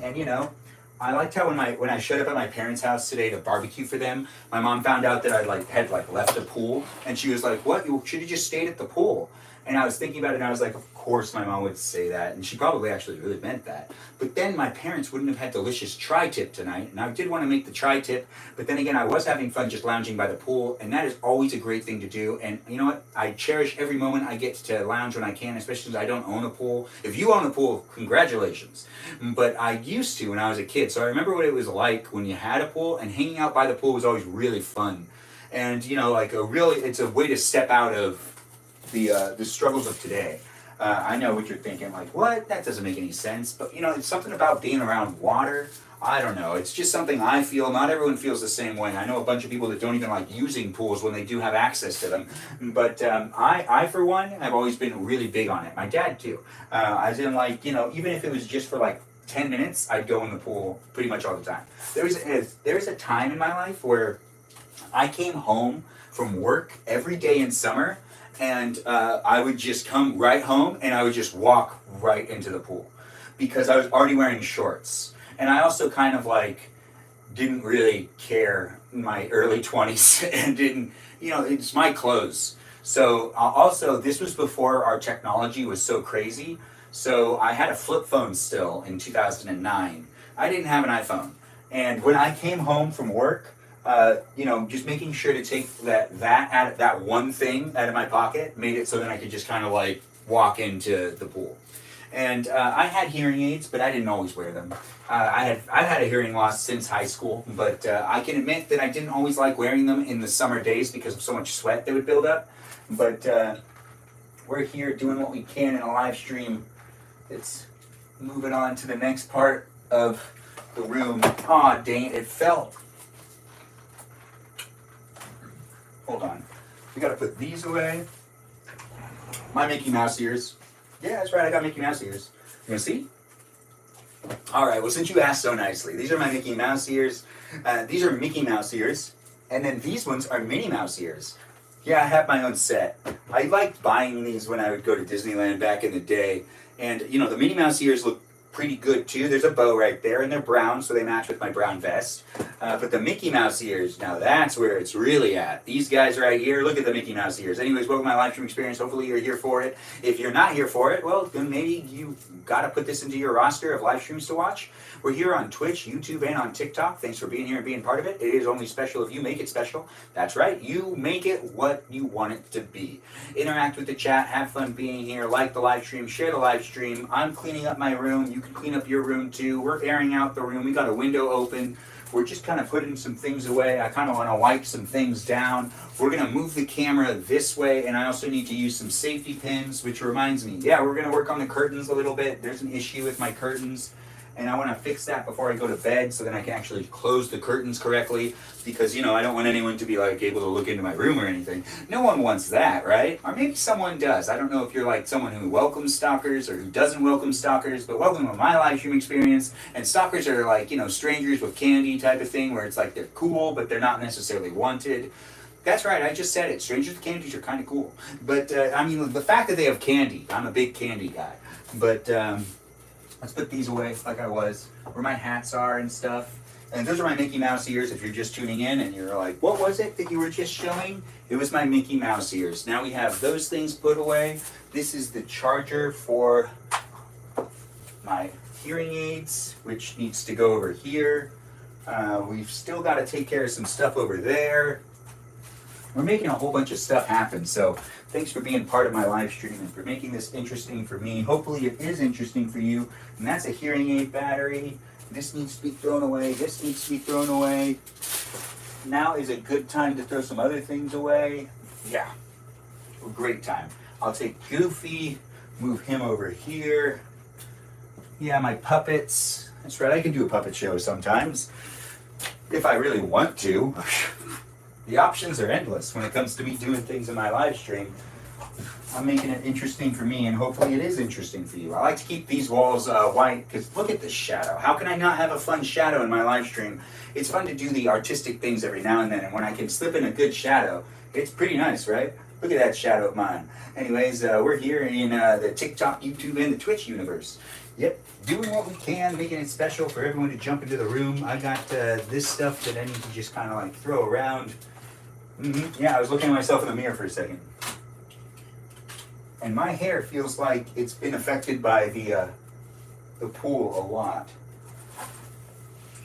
And you know, I liked how when I showed up at my parents' house today to barbecue for them, my mom found out that I had left the pool, and she was like, "What? You should have just stayed at the pool." And I was thinking about it, and I was like, of course my mom would say that, and she probably actually really meant that. But then my parents wouldn't have had delicious tri-tip tonight, and I did want to make the tri-tip, but then again, I was having fun just lounging by the pool, and that is always a great thing to do. And you know what? I cherish every moment I get to lounge when I can, especially since I don't own a pool. If you own a pool, congratulations. But I used to when I was a kid, so I remember what it was like when you had a pool, and hanging out by the pool was always really fun. And you know, it's a way to step out of the struggles of today. I know what you're thinking, like, what? That doesn't make any sense. But, you know, it's something about being around water. I don't know. It's just something I feel. Not everyone feels the same way. I know a bunch of people that don't even like using pools when they do have access to them. But I, for one, have always been really big on it. My dad, too. As in, like, you know, even if it was just for, like, 10 minutes, I'd go in the pool pretty much all the time. There's a time in my life where I came home from work every day in summer, and I would just come right home and I would just walk right into the pool because I was already wearing shorts. And I also kind of didn't really care in my early 20s and didn't, you know, it's my clothes. So also this was before our technology was so crazy. So I had a flip phone still in 2009. I didn't have an iPhone. And when I came home from work, you know, just making sure to take that one thing out of my pocket made it so that I could just kind of walk into the pool. And I had hearing aids, but I didn't always wear them. I've had a hearing loss since high school, but I can admit that I didn't always like wearing them in the summer days because of so much sweat that would build up. But we're here doing what we can in a live stream. It's moving on to the next part. of the room. Aw, dang it, it fell. Hold on. We gotta put these away. My Mickey Mouse ears. Yeah, that's right, I got Mickey Mouse ears. You wanna see? All right, well, since you asked so nicely, these are my Mickey Mouse ears. These are Mickey Mouse ears. And then these ones are Minnie Mouse ears. Yeah, I have my own set. I liked buying these when I would go to Disneyland back in the day. And, you know, the Minnie Mouse ears look pretty good too. There's a bow right there, and they're brown, so they match with my brown vest. But the Mickey Mouse ears, now that's where it's really at. These guys right here, look at the Mickey Mouse ears. Anyways, welcome to my live stream experience. Hopefully you're here for it. If you're not here for it, well, then maybe you got to put this into your roster of live streams to watch. We're here on Twitch, YouTube, and on TikTok. Thanks for being here and being part of it. It is only special if you make it special. That's right. You make it what you want it to be. Interact with the chat. Have fun being here. Like the live stream. Share the live stream. I'm cleaning up my room. You can clean up your room too. We're airing out the room. We got a window open. We're just kind of putting some things away. I kind of want to wipe some things down. We're going to move the camera this way, and I also need to use some safety pins, which reminds me, yeah, we're going to work on the curtains a little bit. There's an issue with my curtains, and I want to fix that before I go to bed so then I can actually close the curtains correctly, because, you know, I don't want anyone to be, like, able to look into my room or anything. No one wants that, right? Or maybe someone does. I don't know if you're, like, someone who welcomes stalkers or who doesn't welcome stalkers, but welcome to my live stream experience. And stalkers are, like, you know, strangers with candy type of thing, where it's like they're cool, but they're not necessarily wanted. That's right, I just said it. Strangers with candies are kind of cool. But, I mean, the fact that they have candy, I'm a big candy guy. But, let's put these away like I was, where my hats are and stuff. And those are my Mickey Mouse ears if you're just tuning in and you're like, what was it that you were just showing? It was my Mickey Mouse ears. Now we have those things put away. This is the charger for my hearing aids, which needs to go over here. We've still got to take care of some stuff over there. We're making a whole bunch of stuff happen, so thanks for being part of my live stream and for making this interesting for me. Hopefully it is interesting for you. And that's a hearing aid battery. This needs to be thrown away. This needs to be thrown away. Now is a good time to throw some other things away. Yeah, a great time. I'll take Goofy, move him over here. Yeah, my puppets. That's right, I can do a puppet show sometimes, if I really want to. The options are endless when it comes to me doing things in my live stream. I'm making it interesting for me, and hopefully it is interesting for you. I like to keep these walls white, because look at this shadow. How can I not have a fun shadow in my live stream? It's fun to do the artistic things every now and then, and when I can slip in a good shadow, it's pretty nice, right? Look at that shadow of mine. Anyways, we're here in the TikTok, YouTube, and the Twitch universe. Yep, doing what we can, making it special for everyone to jump into the room. I got this stuff that I need to just kind of like throw around. Yeah, I was looking at myself in the mirror for a second. And my hair feels like it's been affected by the pool a lot.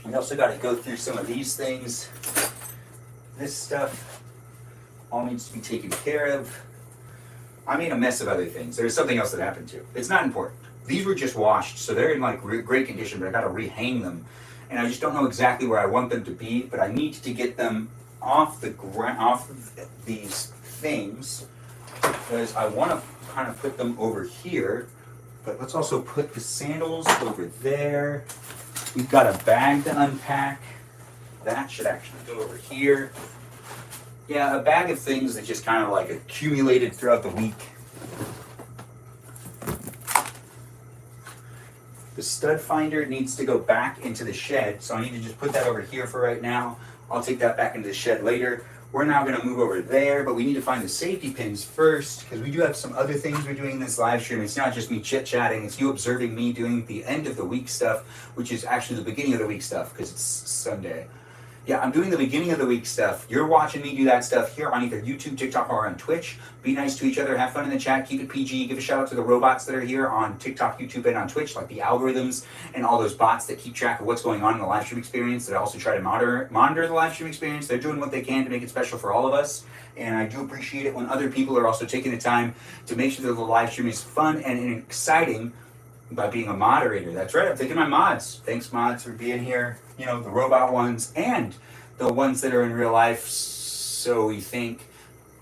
We also got to go through some of these things. This stuff all needs to be taken care of. I made a mess of other things. There's something else that happened too. It's not important. These were just washed, so they're in like great condition, but I got to rehang them. And I just don't know exactly where I want them to be, but I need to get them off the ground, off of these things, because I want to kind of put them over here. But let's also put the sandals over there. We've got a bag to unpack. That should actually go over here. Yeah, a bag of things that just kind of like accumulated throughout the week. The stud finder needs to go back into the shed, so I need to just put that over here for right now. I'll take that back into the shed later. We're now going to move over there, but we need to find the safety pins first, because we do have some other things we're doing in this live stream. It's not just me chit-chatting, it's you observing me doing the end of the week stuff, which is actually the beginning of the week stuff, because it's Sunday. Yeah, I'm doing the beginning of the week stuff. You're watching me do that stuff here on either YouTube, TikTok, or on Twitch. Be nice to each other, have fun in the chat, keep it PG, give a shout out to the robots that are here on TikTok, YouTube, and on Twitch, like the algorithms and all those bots that keep track of what's going on in the live stream experience, that also try to monitor the live stream experience. They're doing what they can to make it special for all of us, and I do appreciate it when other people are also taking the time to make sure that the live stream is fun and exciting by being a moderator. That's right, I'm taking my mods. Thanks, mods, for being here. You know, the robot ones and the ones that are in real life, so we think.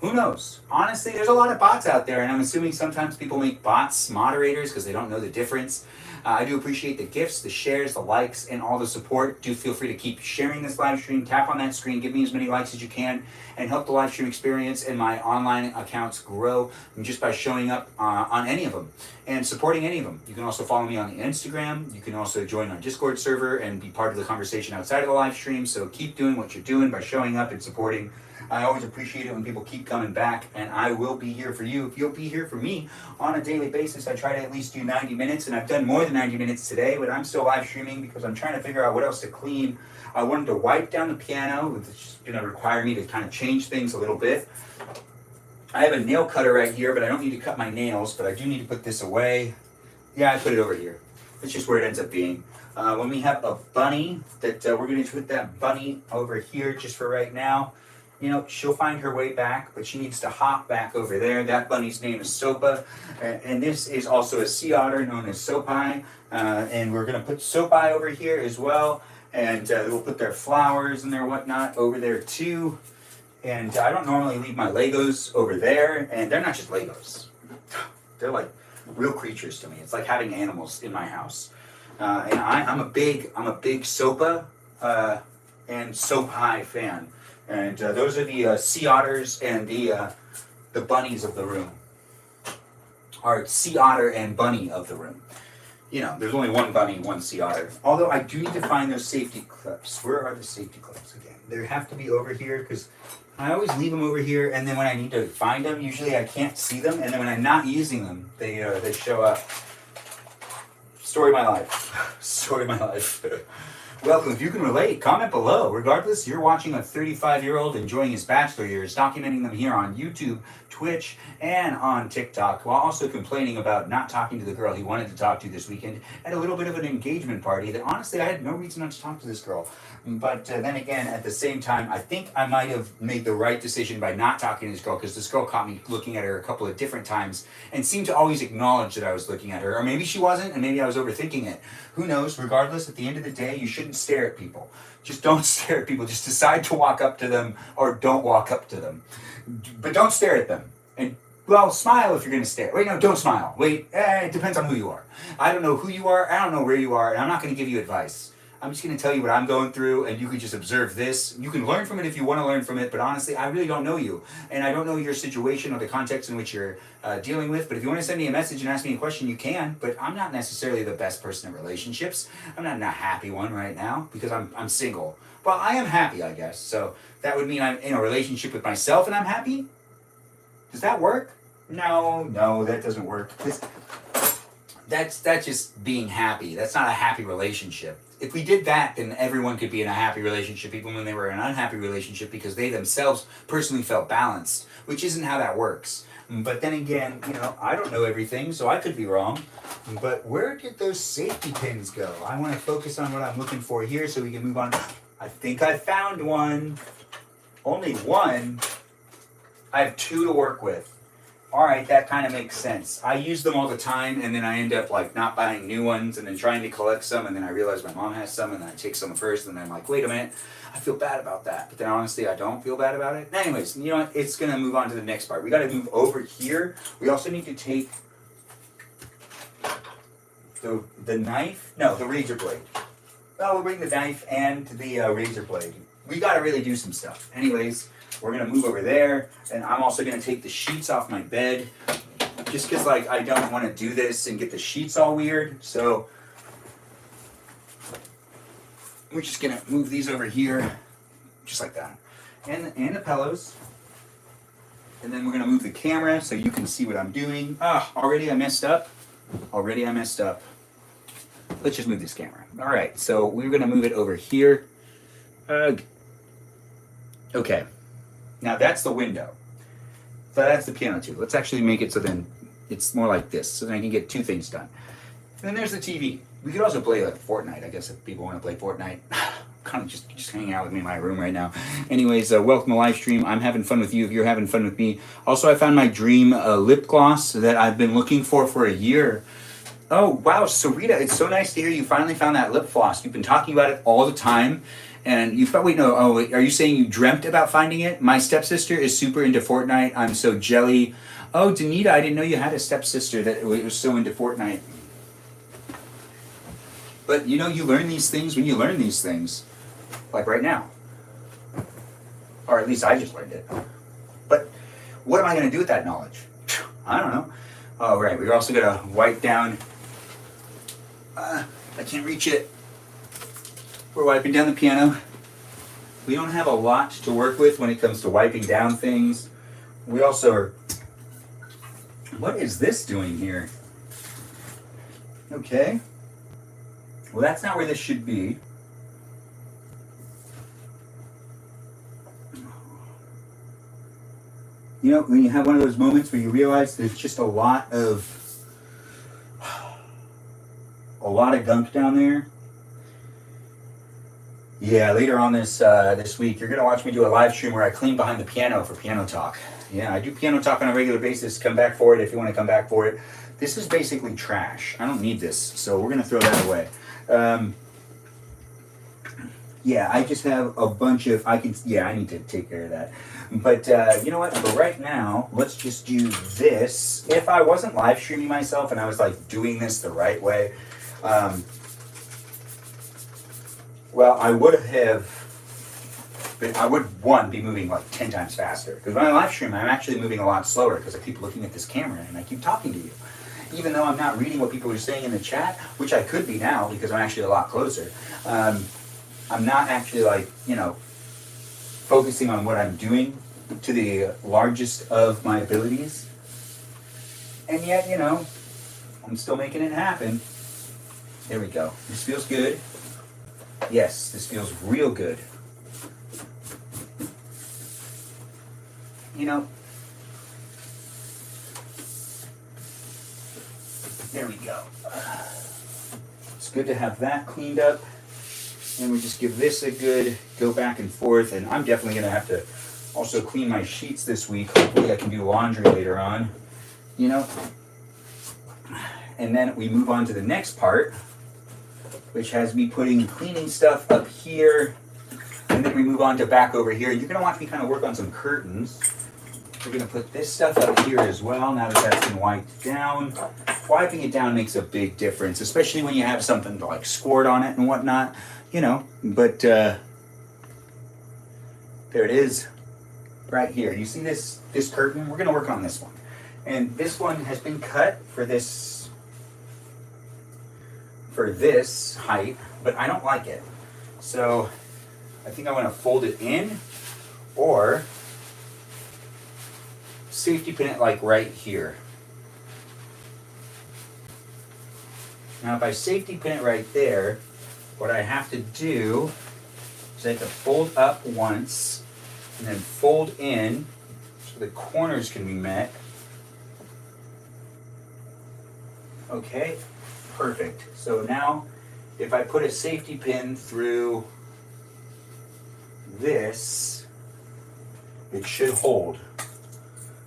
Who knows? Honestly, there's a lot of bots out there, and I'm assuming sometimes people make bots moderators because they don't know the difference. I do appreciate the gifts, the shares, the likes, and all the support. Do feel free to keep sharing this live stream. Tap on that screen, give me as many likes as you can, and help the live stream experience and my online accounts grow just by showing up on any of them and supporting any of them. You can also follow me on the Instagram. You can also join our Discord server and be part of the conversation outside of the live stream. So keep doing what you're doing by showing up and supporting. I always appreciate it when people keep coming back, and I will be here for you if you'll be here for me on a daily basis. I try to at least do 90 minutes, and I've done more than 90 minutes today, but I'm still live streaming because I'm trying to figure out what else to clean. I wanted to wipe down the piano, which is going to require me to kind of change things a little bit. I have a nail cutter right here, but I don't need to cut my nails, but I do need to put this away. Yeah, I put it over here. It's just where it ends up being. When we have a bunny, that we're going to put that bunny over here just for right now. You know, she'll find her way back, but she needs to hop back over there. That bunny's name is Sopa, and this is also a sea otter known as Sopai. And we're going to put Sopai over here as well, and we'll put their flowers and their whatnot over there too. And I don't normally leave my Legos over there, and they're not just Legos. They're like real creatures to me. It's like having animals in my house. And I'm a big Sopa and Sopai fan. And those are the sea otters and the bunnies of the room. Or sea otter and bunny of the room. You know, there's only one bunny, one sea otter. Although I do need to find those safety clips. Where are the safety clips again? They have to be over here because I always leave them over here, and then when I need to find them, usually I can't see them, and then when I'm not using them, they show up. Story of my life. Story of my life. Welcome. If you can relate, comment below. Regardless, you're watching a 35-year-old enjoying his bachelor years, documenting them here on YouTube, Twitch, and on TikTok, while also complaining about not talking to the girl he wanted to talk to this weekend at a little bit of an engagement party that honestly I had no reason not to talk to this girl. But then again, at the same time, I think I might have made the right decision by not talking to this girl, because this girl caught me looking at her a couple of different times and seemed to always acknowledge that I was looking at her. Or maybe she wasn't, and maybe I was overthinking it. Who knows? Regardless, at the end of the day, you shouldn't stare at people. Just don't stare at people. Just decide to walk up to them or don't walk up to them. But don't stare at them. And, well, smile if you're going to stare. Wait, no, don't smile. Wait, it depends on who you are. I don't know who you are. I don't know where you are. And I'm not going to give you advice. I'm just going to tell you what I'm going through, and you can just observe this. You can learn from it if you want to learn from it, but honestly, I really don't know you. And I don't know your situation or the context in which you're dealing with. But if you want to send me a message and ask me a question, you can. But I'm not necessarily the best person in relationships. I'm not in a happy one right now because I'm single. Well, I am happy, I guess. So that would mean I'm in a relationship with myself and I'm happy? Does that work? No, that doesn't work. That's just being happy. That's not a happy relationship. If we did that, then everyone could be in a happy relationship, even when they were in an unhappy relationship, because they themselves personally felt balanced, which isn't how that works. But then again, you know, I don't know everything, so I could be wrong. But where did those safety pins go? I want to focus on what I'm looking for here so we can move on. I think I found one. Only one. I have two to work with. All right, that kind of makes sense. I use them all the time, and then I end up like not buying new ones and then trying to collect some, and then I realize my mom has some, and then I take some first, and then I'm like, wait a minute, I feel bad about that. But then honestly, I don't feel bad about it. Anyways, you know what? It's going to move on to the next part. We got to move over here. We also need to take the knife. No, the razor blade. Well, we'll bring the knife and the razor blade. We got to really do some stuff. Anyways, we're going to move over there, and I'm also going to take the sheets off my bed, just because like I don't want to do this and get the sheets all weird. So we're just going to move these over here, just like that, and the pillows. And then we're going to move the camera so you can see what I'm doing. Already I messed up. Let's just move this camera. All right, so we're going to move it over here. Okay. Now that's the window. So that's the piano too. Let's actually make it so then it's more like this, so then I can get two things done. And then there's the TV. We could also play like Fortnite, I guess, if people want to play Fortnite. Kind of just hanging out with me in my room right now. Anyways, welcome to live stream. I'm having fun with you if you're having fun with me. Also, I found my dream lip gloss that I've been looking for a year. Oh, wow, Sarita, it's so nice to hear you finally found that lip gloss. You've been talking about it all the time. And you thought, are you saying you dreamt about finding it? My stepsister is super into Fortnite. I'm so jelly. Oh, Danita, I didn't know you had a stepsister that was so into Fortnite. But you know, you learn these things when you learn these things, like right now. Or at least I just learned it. But what am I going to do with that knowledge? I don't know. Oh, right, we're also going to wipe down, I can't reach it. We're wiping down the piano. We don't have a lot to work with when it comes to wiping down things. We also are, what is this doing here? Okay. Well, that's not where this should be. You know, when you have one of those moments where you realize there's just a lot of gunk down there. Yeah, later on this week, you're gonna watch me do a live stream where I clean behind the piano for Piano Talk. Yeah, I do Piano Talk on a regular basis. Come back for it if you want to come back for it. This is basically trash. I don't need this, so we're gonna throw that away. Yeah, I just have a bunch of, I need to take care of that. But you know what, for right now, let's just do this. If I wasn't live streaming myself and I was like doing this the right way, well, I would, one, be moving like 10 times faster. Because when I live stream, I'm actually moving a lot slower because I keep looking at this camera and I keep talking to you. Even though I'm not reading what people are saying in the chat, which I could be now because I'm actually a lot closer. I'm not actually like, you know, focusing on what I'm doing to the largest of my abilities. And yet, you know, I'm still making it happen. There we go. This feels good. Yes, this feels real good. You know, there we go. It's good to have that cleaned up. And we just give this a good go back and forth. And I'm definitely going to have to also clean my sheets this week. Hopefully I can do laundry later on. You know? And then we move on to the next part, which has me putting cleaning stuff up here. And then we move on to back over here. You're going to watch me kind of work on some curtains. We're going to put this stuff up here as well, now that that's been wiped down. Wiping it down makes a big difference, especially when you have something to like squirt on it and whatnot. You know, but there it is, right here. You see this curtain? We're going to work on this one. And this one has been cut for this height, but I don't like it. So I think I want to fold it in or safety pin it like right here. Now if I safety pin it right there, what I have to do is I have to fold up once and then fold in so the corners can be met. Okay, perfect. So now if I put a safety pin through this, it should hold.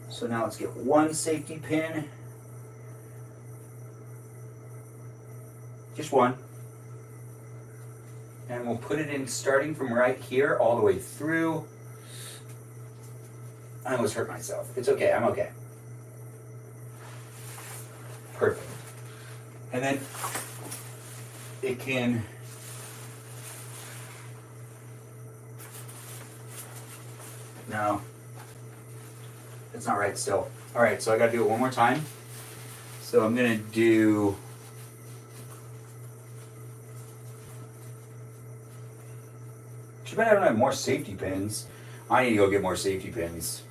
So now let's get one safety pin. Just one. And we'll put it in starting from right here all the way through. I almost hurt myself. It's okay, I'm okay. Perfect. And then it can no. It's not right still. Alright, so I gotta do it one more time. So I'm gonna do too bad I don't have more safety pins. I need to go get more safety pins.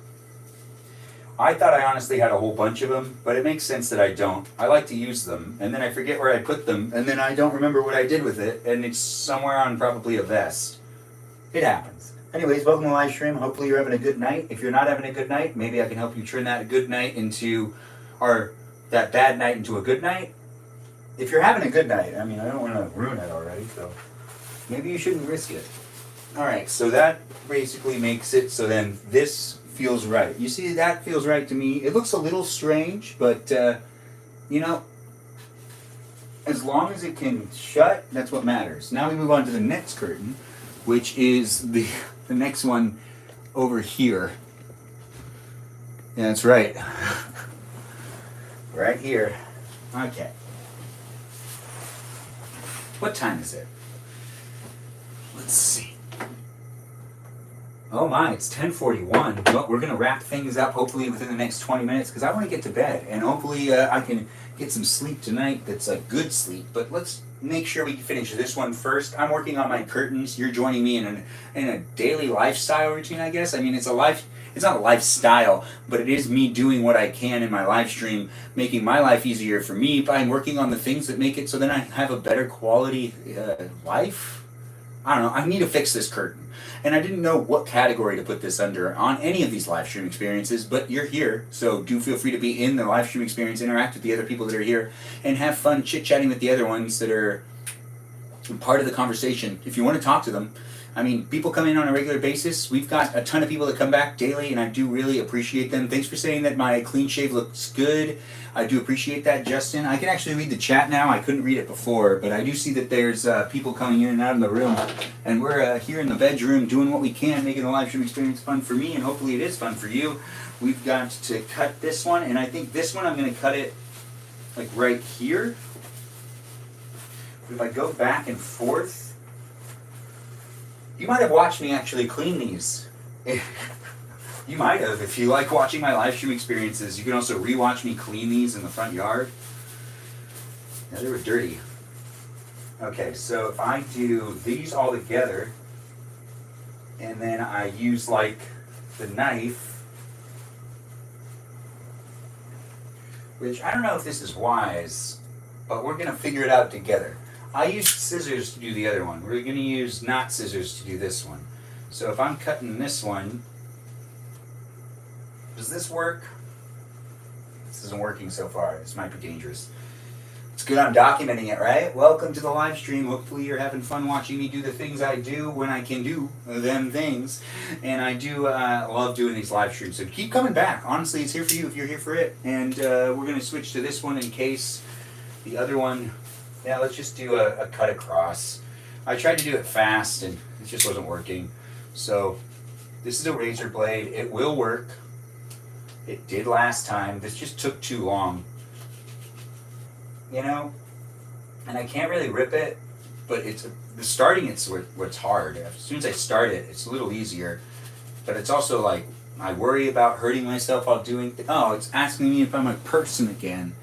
I thought I honestly had a whole bunch of them, but it makes sense that I don't. I like to use them, and then I forget where I put them, and then I don't remember what I did with it, and it's somewhere on probably a vest. It happens. Anyways, welcome to the live stream. Hopefully you're having a good night. If you're not having a good night, maybe I can help you turn that good night into, or that bad night into a good night. If you're having a good night, I mean, I don't want to ruin it already, so maybe you shouldn't risk it. Alright, so that basically makes it so then this feels right. You see, that feels right to me. It looks a little strange, but, you know, as long as it can shut, that's what matters. Now we move on to the next curtain, which is the next one over here. Yeah, that's right. Right here. Okay. What time is it? Let's see. Oh my, it's 10:41. Well, we're going to wrap things up hopefully within the next 20 minutes because I want to get to bed. And hopefully I can get some sleep tonight that's a good sleep. But let's make sure we can finish this one first. I'm working on my curtains. You're joining me in a daily lifestyle routine, I guess. I mean, it's not a lifestyle, but it is me doing what I can in my live stream, making my life easier for me by working on the things that make it so then I have a better quality life. I don't know. I need to fix this curtain. And I didn't know what category to put this under on any of these live stream experiences, but you're here, so do feel free to be in the live stream experience, interact with the other people that are here, and have fun chit-chatting with the other ones that are part of the conversation. If you want to talk to them, I mean, people come in on a regular basis. We've got a ton of people that come back daily, and I do really appreciate them. Thanks for saying that my clean shave looks good. I do appreciate that, Justin. I can actually read the chat now. I couldn't read it before, but I do see that there's people coming in and out of the room, and we're here in the bedroom doing what we can, making the live stream experience fun for me, and hopefully it is fun for you. We've got to cut this one, and I think this one I'm going to cut it like right here. If I go back and forth, you might have watched me actually clean these. You might have. If you like watching my live stream experiences, you can also rewatch me clean these in the front yard. Now they were dirty. Okay, so if I do these all together, and then I use like the knife, which I don't know if this is wise, but we're going to figure it out together. I used scissors to do the other one. We're going to use not scissors to do this one. So if I'm cutting this one, does this work? This isn't working so far. This might be dangerous. It's good I'm documenting it, right? Welcome to the live stream. Hopefully you're having fun watching me do the things I do when I can do them things. And I do love doing these live streams. So keep coming back. Honestly, it's here for you if you're here for it. And we're going to switch to this one in case the other one... Yeah, let's just do a cut across. I tried to do it fast and it just wasn't working. So this is a razor blade. It will work. It did last time. This just took too long. You know? And I can't really rip it, but the starting it's what's hard. As soon as I start it, it's a little easier. But it's also like, I worry about hurting myself while doing oh, it's asking me if I'm a person again.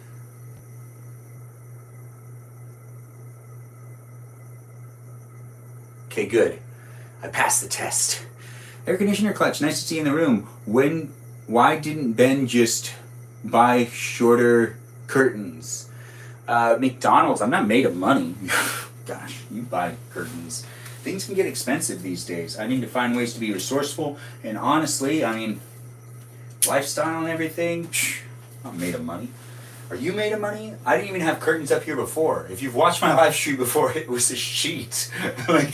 Okay, good. I passed the test. Air conditioner clutch, nice to see you in the room. Why didn't Ben just buy shorter curtains? McDonald's, I'm not made of money. Gosh, you buy curtains. Things can get expensive these days. I need to find ways to be resourceful. And honestly, I mean, lifestyle and everything, I'm not made of money. Are you made of money? I didn't even have curtains up here before. If you've watched my live stream before, it was a sheet. Like,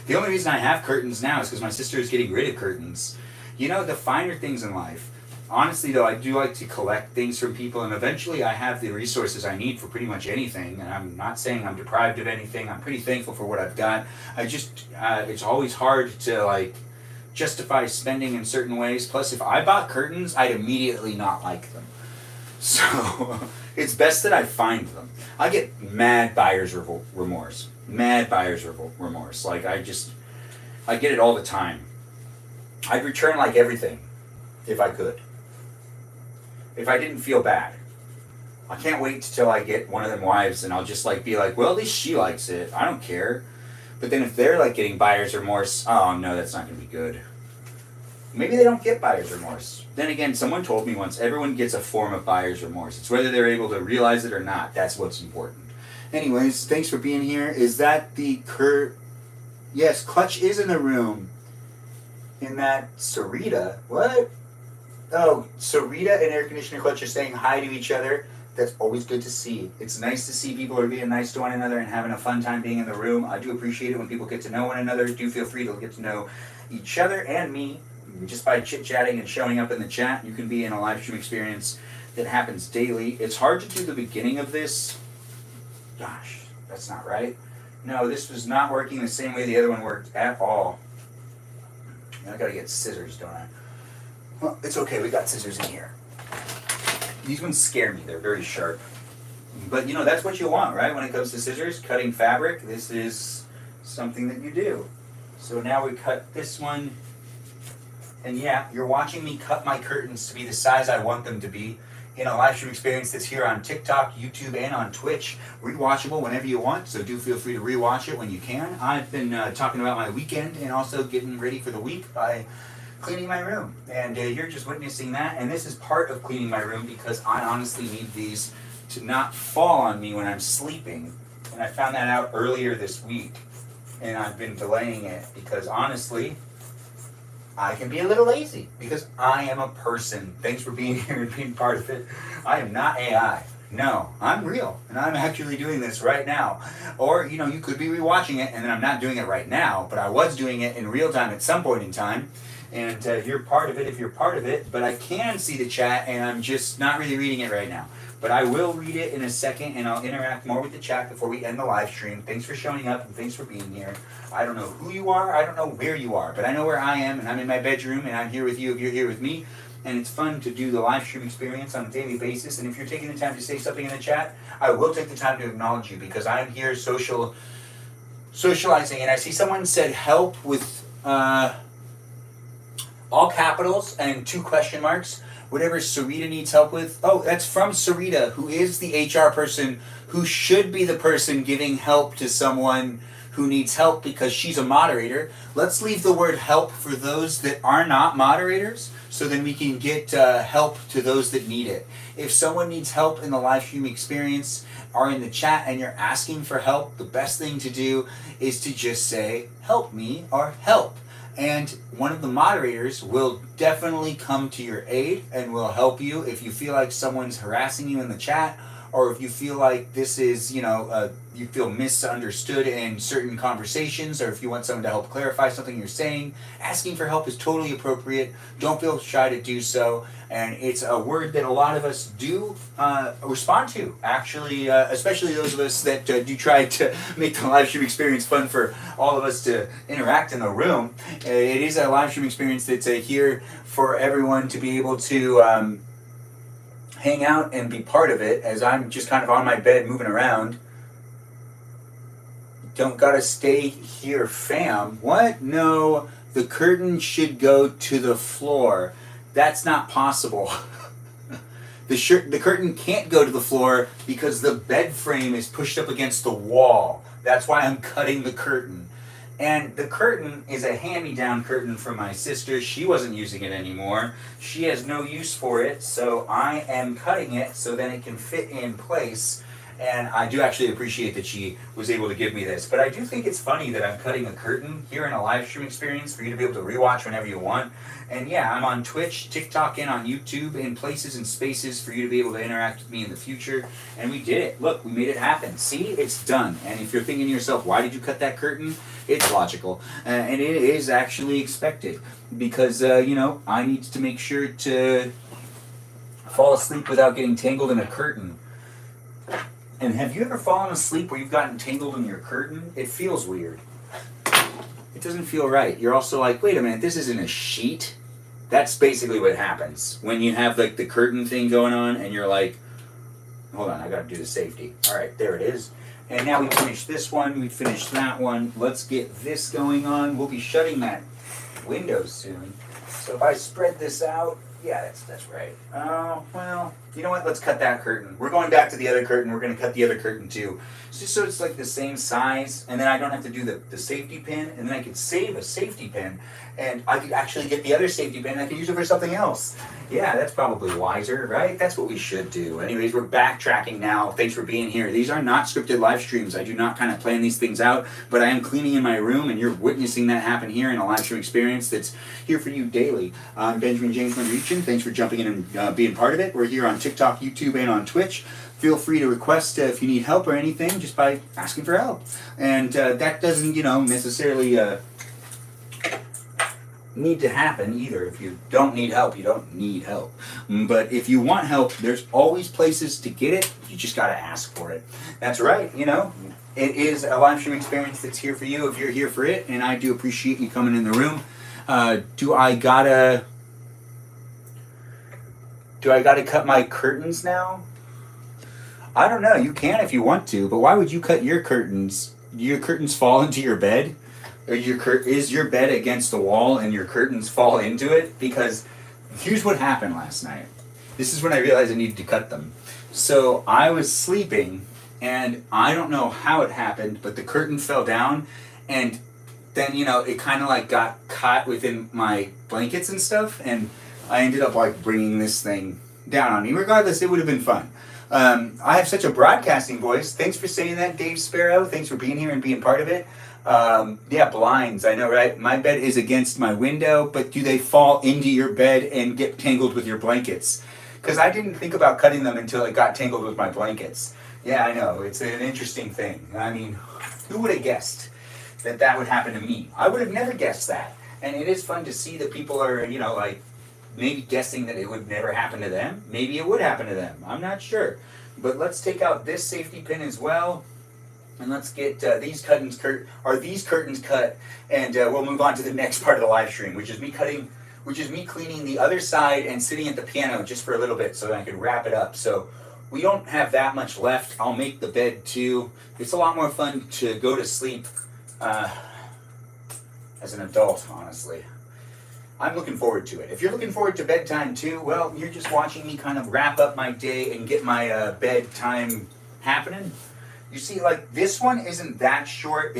the only reason I have curtains now is because my sister is getting rid of curtains. You know, the finer things in life. Honestly, though, I do like to collect things from people, and eventually I have the resources I need for pretty much anything. And I'm not saying I'm deprived of anything. I'm pretty thankful for what I've got. I just, it's always hard to, like, justify spending in certain ways. Plus, if I bought curtains, I'd immediately not like them. So, it's best that I find them. I get mad buyer's remorse. Mad buyer's remorse. Like, I get it all the time. I'd return, like, everything, if I could. If I didn't feel bad. I can't wait till I get one of them wives and I'll just, like, be like, well, at least she likes it. I don't care. But then if they're, like, getting buyer's remorse, oh, no, that's not going to be good. Maybe they don't get buyer's remorse. Then again, someone told me once, everyone gets a form of buyer's remorse. It's whether they're able to realize it or not. That's what's important. Anyways, thanks for being here. Is that the Yes, Clutch is in the room. In that Sarita. What? Oh, Sarita and Air Conditioner Clutch are saying hi to each other. That's always good to see. It's nice to see people are being nice to one another and having a fun time being in the room. I do appreciate it when people get to know one another. Do feel free to get to know each other and me just by chit-chatting and showing up in the chat. You can be in a live stream experience that happens daily. It's hard to do the beginning of this. Gosh, that's not right. No, this was not working the same way the other one worked at all. I gotta get scissors, don't I? Well, it's okay, we got scissors in here. These ones scare me, they're very sharp. But you know, that's what you want, right? When it comes to scissors, cutting fabric, this is something that you do. So now we cut this one. And yeah, you're watching me cut my curtains to be the size I want them to be in a live stream experience that's here on TikTok, YouTube, and on Twitch. Rewatchable whenever you want, so do feel free to rewatch it when you can. I've been talking about my weekend and also getting ready for the week by cleaning my room. And you're just witnessing that. And this is part of cleaning my room because I honestly need these to not fall on me when I'm sleeping. And I found that out earlier this week. And I've been delaying it because honestly, I can be a little lazy because I am a person. Thanks for being here and being part of it. I am not AI. No, I'm real. And I'm actually doing this right now. Or, you know, you could be rewatching it and then I'm not doing it right now, but I was doing it in real time at some point in time. And you're part of it if you're part of it. But I can see the chat and I'm just not really reading it right now. But I will read it in a second and I'll interact more with the chat before we end the live stream. Thanks for showing up and thanks for being here. I don't know who you are, I don't know where you are, but I know where I am and I'm in my bedroom and I'm here with you if you're here with me. And it's fun to do the live stream experience on a daily basis. And if you're taking the time to say something in the chat, I will take the time to acknowledge you because I'm here socializing. And I see someone said help with all capitals and 2 question marks. Whatever Sarita needs help with. Oh, that's from Sarita, who is the HR person who should be the person giving help to someone who needs help because she's a moderator. Let's leave the word help for those that are not moderators so then we can get help to those that need it. If someone needs help in the live stream experience or in the chat and you're asking for help, the best thing to do is to just say, help me or help. And one of the moderators will definitely come to your aid and will help you if you feel like someone's harassing you in the chat or if you feel like this is, you feel misunderstood in certain conversations or if you want someone to help clarify something you're saying. Asking for help is totally appropriate. Don't feel shy to do so. And it's a word that a lot of us do respond to, actually, especially those of us that do try to make the live stream experience fun for all of us to interact in the room. It is a live stream experience that's here for everyone to be able to hang out and be part of it as I'm just kind of on my bed moving around. Don't gotta stay here, fam. What? No, the curtain should go to the floor. That's not possible. The curtain can't go to the floor because the bed frame is pushed up against the wall. That's why I'm cutting the curtain. And the curtain is a hand-me-down curtain from my sister. She wasn't using it anymore. She has no use for it, so I am cutting it so then it can fit in place. And I do actually appreciate that she was able to give me this. But I do think it's funny that I'm cutting a curtain here in a live stream experience for you to be able to rewatch whenever you want. And yeah, I'm on Twitch, TikTok, and on YouTube in places and spaces for you to be able to interact with me in the future. And we did it. Look, we made it happen. See, it's done. And if you're thinking to yourself, why did you cut that curtain? It's logical. And it is actually expected. Because, I need to make sure to fall asleep without getting tangled in a curtain. And have you ever fallen asleep where you've gotten tangled in your curtain? It feels weird. It doesn't feel right. You're also like, wait a minute, this isn't a sheet. That's basically what happens when you have like the curtain thing going on and you're like, hold on, I gotta do the safety. All right, there it is. And now we finished this one, we finished that one. Let's get this going on. We'll be shutting that window soon. So if I spread this out, yeah, that's right. Oh, well, you know what? Let's cut that curtain. We're going back to the other curtain. We're going to cut the other curtain too. Just so it's like the same size, and then I don't have to do the safety pin, and then I could save a safety pin, and I could actually get the other safety pin, and I could use it for something else. Yeah, that's probably wiser, right? That's what we should do. Anyways, we're backtracking now. Thanks for being here. These are not scripted live streams. I do not kind of plan these things out, but I am cleaning in my room, and you're witnessing that happen here in a live stream experience that's here for you daily. I'm Benjamin James Magrdichian. Thanks for jumping in and being part of it. We're here on TikTok, YouTube, and on Twitch. Feel free to request if you need help or anything just by asking for help. And that doesn't, necessarily need to happen either. If you don't need help, you don't need help. But if you want help, there's always places to get it. You just got to ask for it. That's right, It is a live stream experience that's here for you if you're here for it. And I do appreciate you coming in the room. Do I gotta cut my curtains now? I don't know. You can if you want to, but why would you cut your curtains? Your curtains fall into your bed? Or is your bed against the wall and your curtains fall into it? Because here's what happened last night. This is when I realized I needed to cut them. So I was sleeping, and I don't know how it happened, but the curtain fell down, and then, you know, it kind of like got caught within my blankets and stuff, and I ended up like bringing this thing down on me. Regardless, it would have been fun. I have such a broadcasting voice. Thanks for saying that, Dave Sparrow. Thanks for being here and being part of it. Yeah, blinds, I know, right? My bed is against my window, but do they fall into your bed and get tangled with your blankets? Because I didn't think about cutting them until it got tangled with my blankets. Yeah, I know, it's an interesting thing. I mean, who would have guessed that that would happen to me? I would have never guessed that. And it is fun to see that people are, you know, like, maybe guessing that it would never happen to them. Maybe it would happen to them. I'm not sure. But let's take out this safety pin as well. And let's get these curtains cut, and we'll move on to the next part of the live stream, which is me cleaning the other side and sitting at the piano just for a little bit so that I can wrap it up. So we don't have that much left. I'll make the bed too. It's a lot more fun to go to sleep as an adult, honestly. I'm looking forward to it. If you're looking forward to bedtime too, well, you're just watching me kind of wrap up my day and get my bedtime happening. You see, like, this one isn't that short.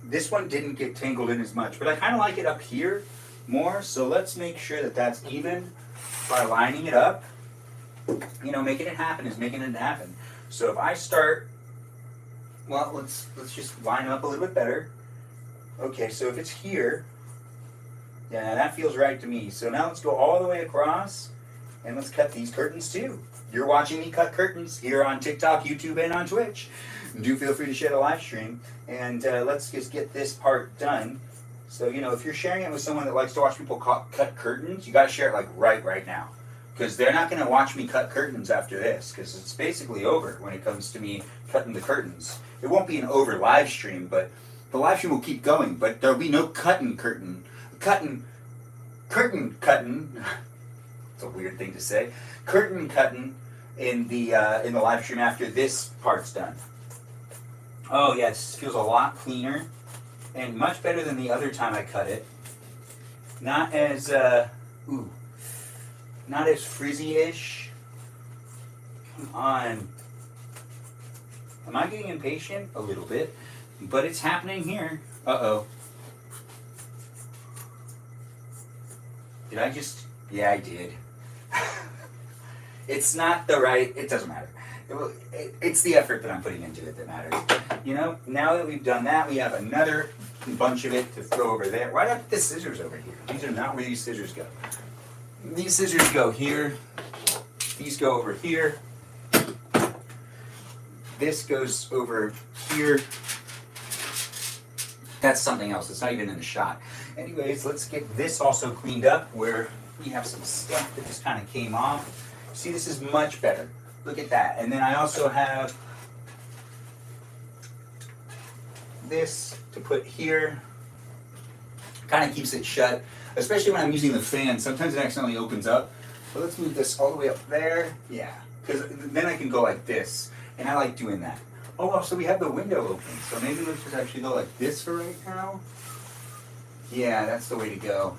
This one didn't get tangled in as much, but I kind of like it up here more, so let's make sure that that's even by lining it up. You know, making it happen is making it happen. So if I start, well, let's just line up a little bit better. Okay, so if it's here, yeah, that feels right to me. So now let's go all the way across, and let's cut these curtains too. You're watching me cut curtains here on TikTok, YouTube, and on Twitch. Do feel free to share the live stream, and let's just get this part done. So, you know, if you're sharing it with someone that likes to watch people cut curtains, you got to share it like right now, because they're not going to watch me cut curtains after this, because it's basically over when it comes to me cutting the curtains. It won't be an over live stream, but the live stream will keep going, but there'll be no curtain cutting. It's a weird thing to say. Curtain cutting in the live stream after this part's done. Oh yeah, this feels a lot cleaner and much better than the other time I cut it. Not as not as frizzy-ish. Come on. Am I getting impatient? A little bit, but it's happening here. Uh-oh. Did I just? Yeah, I did. It's not the right, it doesn't matter. It's the effort that I'm putting into it that matters. You know, now that we've done that, we have another bunch of it to throw over there. Why do I put the scissors over here? These are not where these scissors go. These scissors go here. These go over here. This goes over here. That's something else. It's not even in the shot. Anyways, let's get this also cleaned up where we have some stuff that just kind of came off. See, this is much better. Look at that. And then I also have this to put here. Kind of keeps it shut, especially when I'm using the fan. Sometimes it accidentally opens up. But let's move this all the way up there. Yeah, because then I can go like this. And I like doing that. Oh, well, so we have the window open. So maybe let's just actually go like this for right now. Yeah, that's the way to go.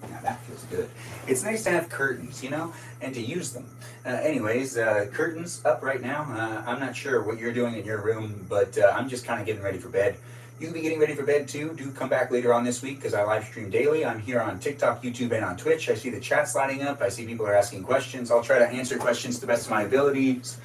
Now that feels good. It's nice to have curtains, you know, and to use them. Anyways, curtains up right now. I'm not sure what you're doing in your room, but I'm just kind of getting ready for bed. You can be getting ready for bed too. Do come back later on this week because I live stream daily. I'm here on TikTok, YouTube, and on Twitch. I see the chat sliding up. I see people are asking questions. I'll try to answer questions to the best of my abilities.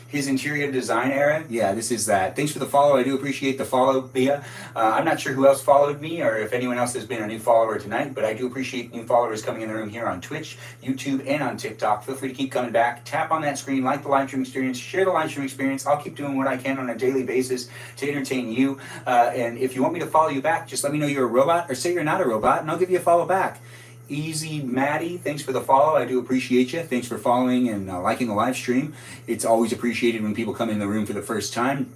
His interior design era. Yeah, this is that. Thanks for the follow. I do appreciate the follow, Leah. I'm not sure who else followed me or if anyone else has been a new follower tonight, but I do appreciate new followers coming in the room here on Twitch, YouTube, and on TikTok. Feel free to keep coming back. Tap on that screen, like the live stream experience, share the live stream experience. I'll keep doing what I can on a daily basis to entertain you. And if you want me to follow you back, just let me know you're a robot or say you're not a robot, and I'll give you a follow back. Easy Maddie, thanks for the follow. I do appreciate you. Thanks for following and liking the live stream. It's always appreciated when people come in the room for the first time.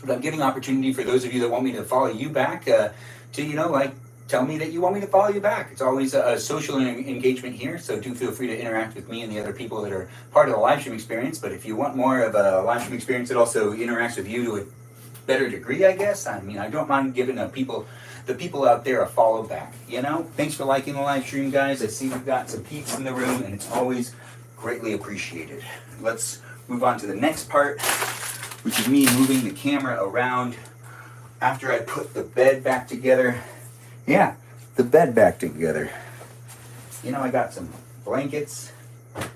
But I'm giving opportunity for those of you that want me to follow you back to, you know, like tell me that you want me to follow you back. It's always a social engagement here, so do feel free to interact with me and the other people that are part of the live stream experience. But if you want more of a live stream experience that also interacts with you to a better degree, I guess, I mean, I don't mind giving the people out there a follow back, you know? Thanks for liking the live stream, guys. I see we've got some peeps in the room, and it's always greatly appreciated. Let's move on to the next part, which is me moving the camera around after I put the bed back together. Yeah, the bed back together. You know, I got some blankets,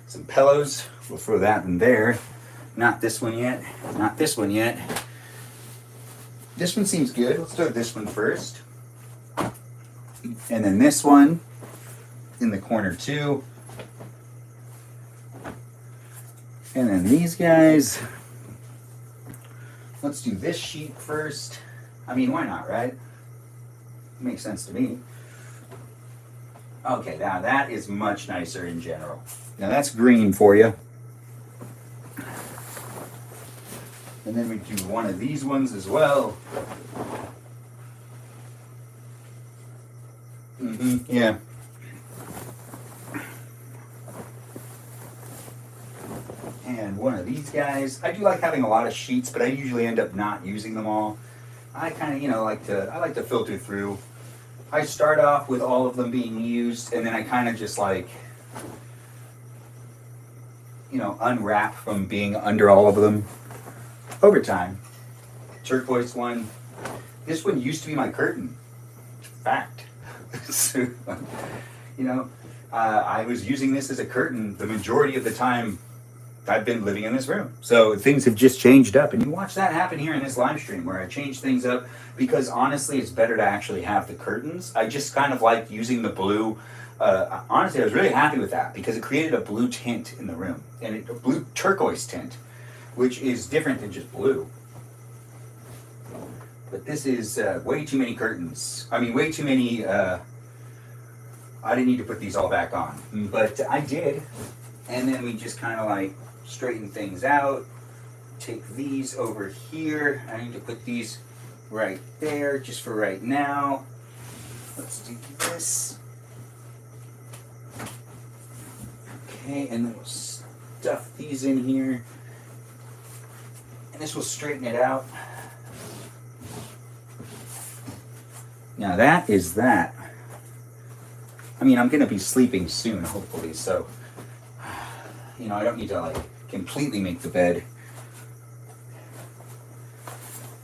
some pillows. We'll throw that in there. Not this one yet. Not this one yet. This one seems good. Let's throw this one first. And then this one in the corner too. And then these guys. Let's do this sheet first. I mean, why not, right? Makes sense to me. Okay, now that is much nicer in general. Now that's green for you. And then we do one of these ones as well. Yeah. And one of these guys. I do like having a lot of sheets, but I usually end up not using them all. I kind of, you know, like to filter through. I start off with all of them being used, and then I kind of just like, you know, unwrap from being under all of them over time. Turquoise one. This one used to be my curtain. Fact. So, you know, I was using this as a curtain the majority of the time I've been living in this room. So things have just changed up, and you watch that happen here in this live stream where I change things up because honestly it's better to actually have the curtains. I just kind of like using the blue. Honestly, I was really happy with that because it created a blue tint in the room, and a blue turquoise tint, which is different than just blue. But this is way too many curtains. I mean, way too many. I didn't need to put these all back on, but I did. And then we just kind of like straighten things out. Take these over here. I need to put these right there just for right now. Let's do this. Okay, and then we'll stuff these in here. And this will straighten it out. Now that is that. I mean, I'm going to be sleeping soon, hopefully, so, you know, I don't need to, like, completely make the bed.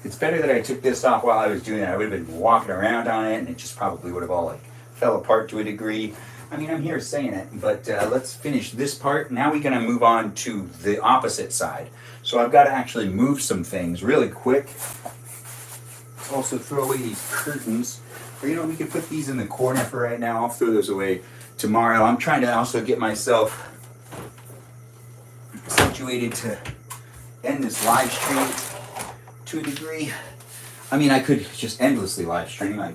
It's better that I took this off while I was doing it. I would have been walking around on it, and it just probably would have all, like, fell apart to a degree. I mean, I'm here saying it, but let's finish this part. Now we're going to move on to the opposite side. So I've got to actually move some things really quick. Also throw away these curtains. Or, you know, we could put these in the corner for right now. I'll throw those away tomorrow. I'm trying to also get myself situated to end this live stream to a degree. I mean, I could just endlessly live stream, I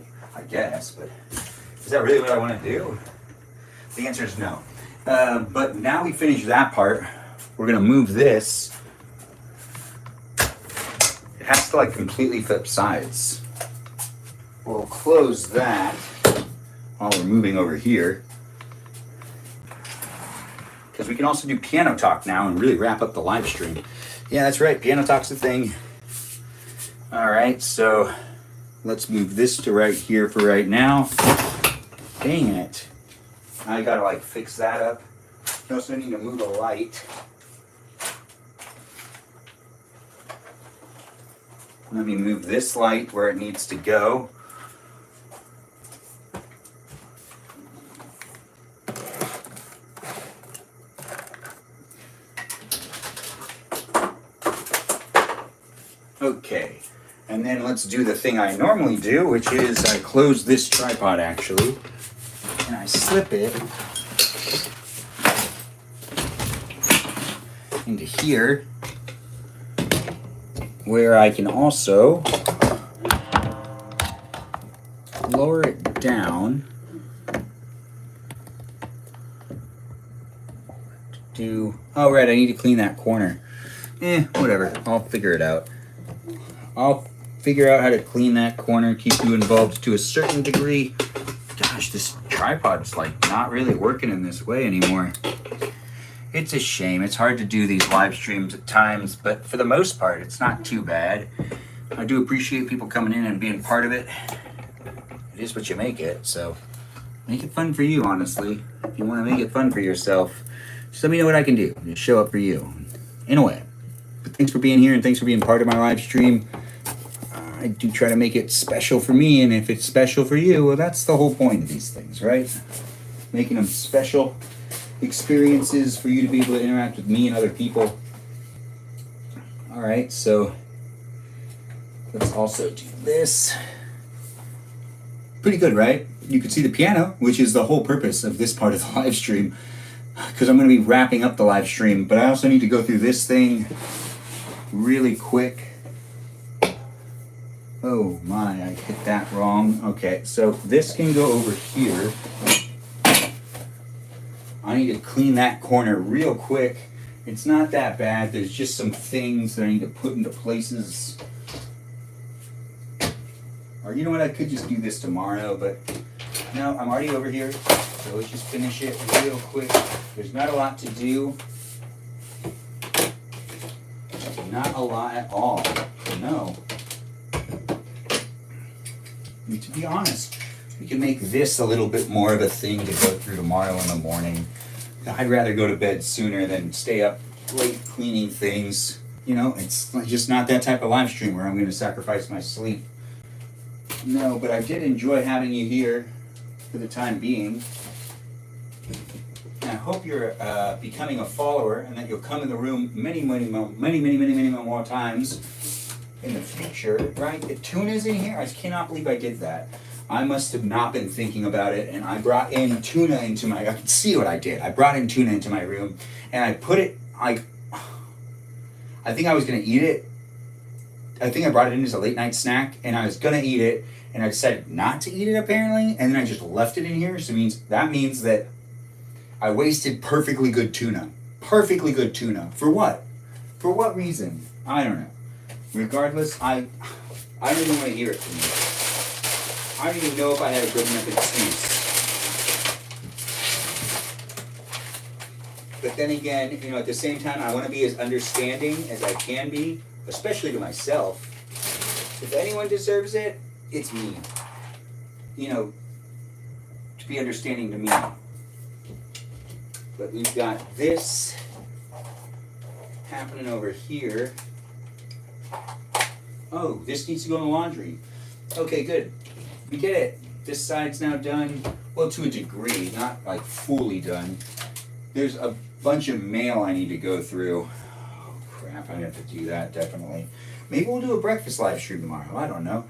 guess, but is that really what I want to do? The answer is no. But now we finish that part, we're going to move this. It has to, like, completely flip sides. We'll close that while we're moving over here. Because we can also do piano talk now and really wrap up the live stream. Yeah, that's right. Piano talk's the thing. All right, so let's move this to right here for right now. Dang it. I gotta, like, fix that up. You also need to move a light. Let me move this light where it needs to go. Okay, and then let's do the thing I normally do, which is I close this tripod actually, and I slip it into here, where I can also lower it down to, oh right, I need to clean that corner. Whatever, I'll figure it out. I'll figure out how to clean that corner, keep you involved to a certain degree. gosh, this tripod's like not really working in this way anymore. It's a shame. It's hard to do these live streams at times, but for the most part, it's not too bad. I do appreciate people coming in and being part of it. It is what you make it, so make it fun for you, honestly. If you want to make it fun for yourself, just let me know what I can do to show up for you in a way. But thanks for being here, and thanks for being part of my live stream. I do try to make it special for me, and if it's special for you, well, that's the whole point of these things, right? Making them special experiences for you to be able to interact with me and other people. All right, so let's also do this. Pretty good, right? You can see the piano, which is the whole purpose of this part of the live stream, because I'm going to be wrapping up the live stream, but I also need to go through this thing really quick. Oh my, I hit that wrong. Okay, so this can go over here. I need to clean that corner real quick. It's not that bad. There's just some things that I need to put into places. Or you know what, I could just do this tomorrow, but no, I'm already over here. So let's just finish it real quick. There's not a lot to do. Not a lot at all. No. I mean, to be honest, we can make this a little bit more of a thing to go through tomorrow in the morning. I'd rather go to bed sooner than stay up late cleaning things. You know, it's just not that type of live stream where I'm going to sacrifice my sleep. No, but I did enjoy having you here for the time being. And I hope you're becoming a follower and that you'll come in the room many more times in the future, right? The tuna's in here. I cannot believe I did that. I must have not been thinking about it, and I brought in tuna into my, I can see what I did. I brought in tuna into my room, and I put it, I think I was going to eat it. I think I brought it in as a late night snack, and I was going to eat it, and I decided not to eat it apparently, and then I just left it in here, so that means that I wasted perfectly good tuna. Perfectly good tuna. For what? For what reason? I don't know. Regardless, I don't even want to hear it from you. I don't even know if I had a good enough excuse. But then again, you know, at the same time, I want to be as understanding as I can be, especially to myself. If anyone deserves it, it's me. You know, to be understanding to me. But we've got this happening over here. Oh, this needs to go in the laundry. Okay, good. We did it. This side's now done. Well, to a degree, not like fully done. There's a bunch of mail I need to go through. Oh, crap, I have to do that, definitely. Maybe we'll do a breakfast live stream tomorrow. I don't know.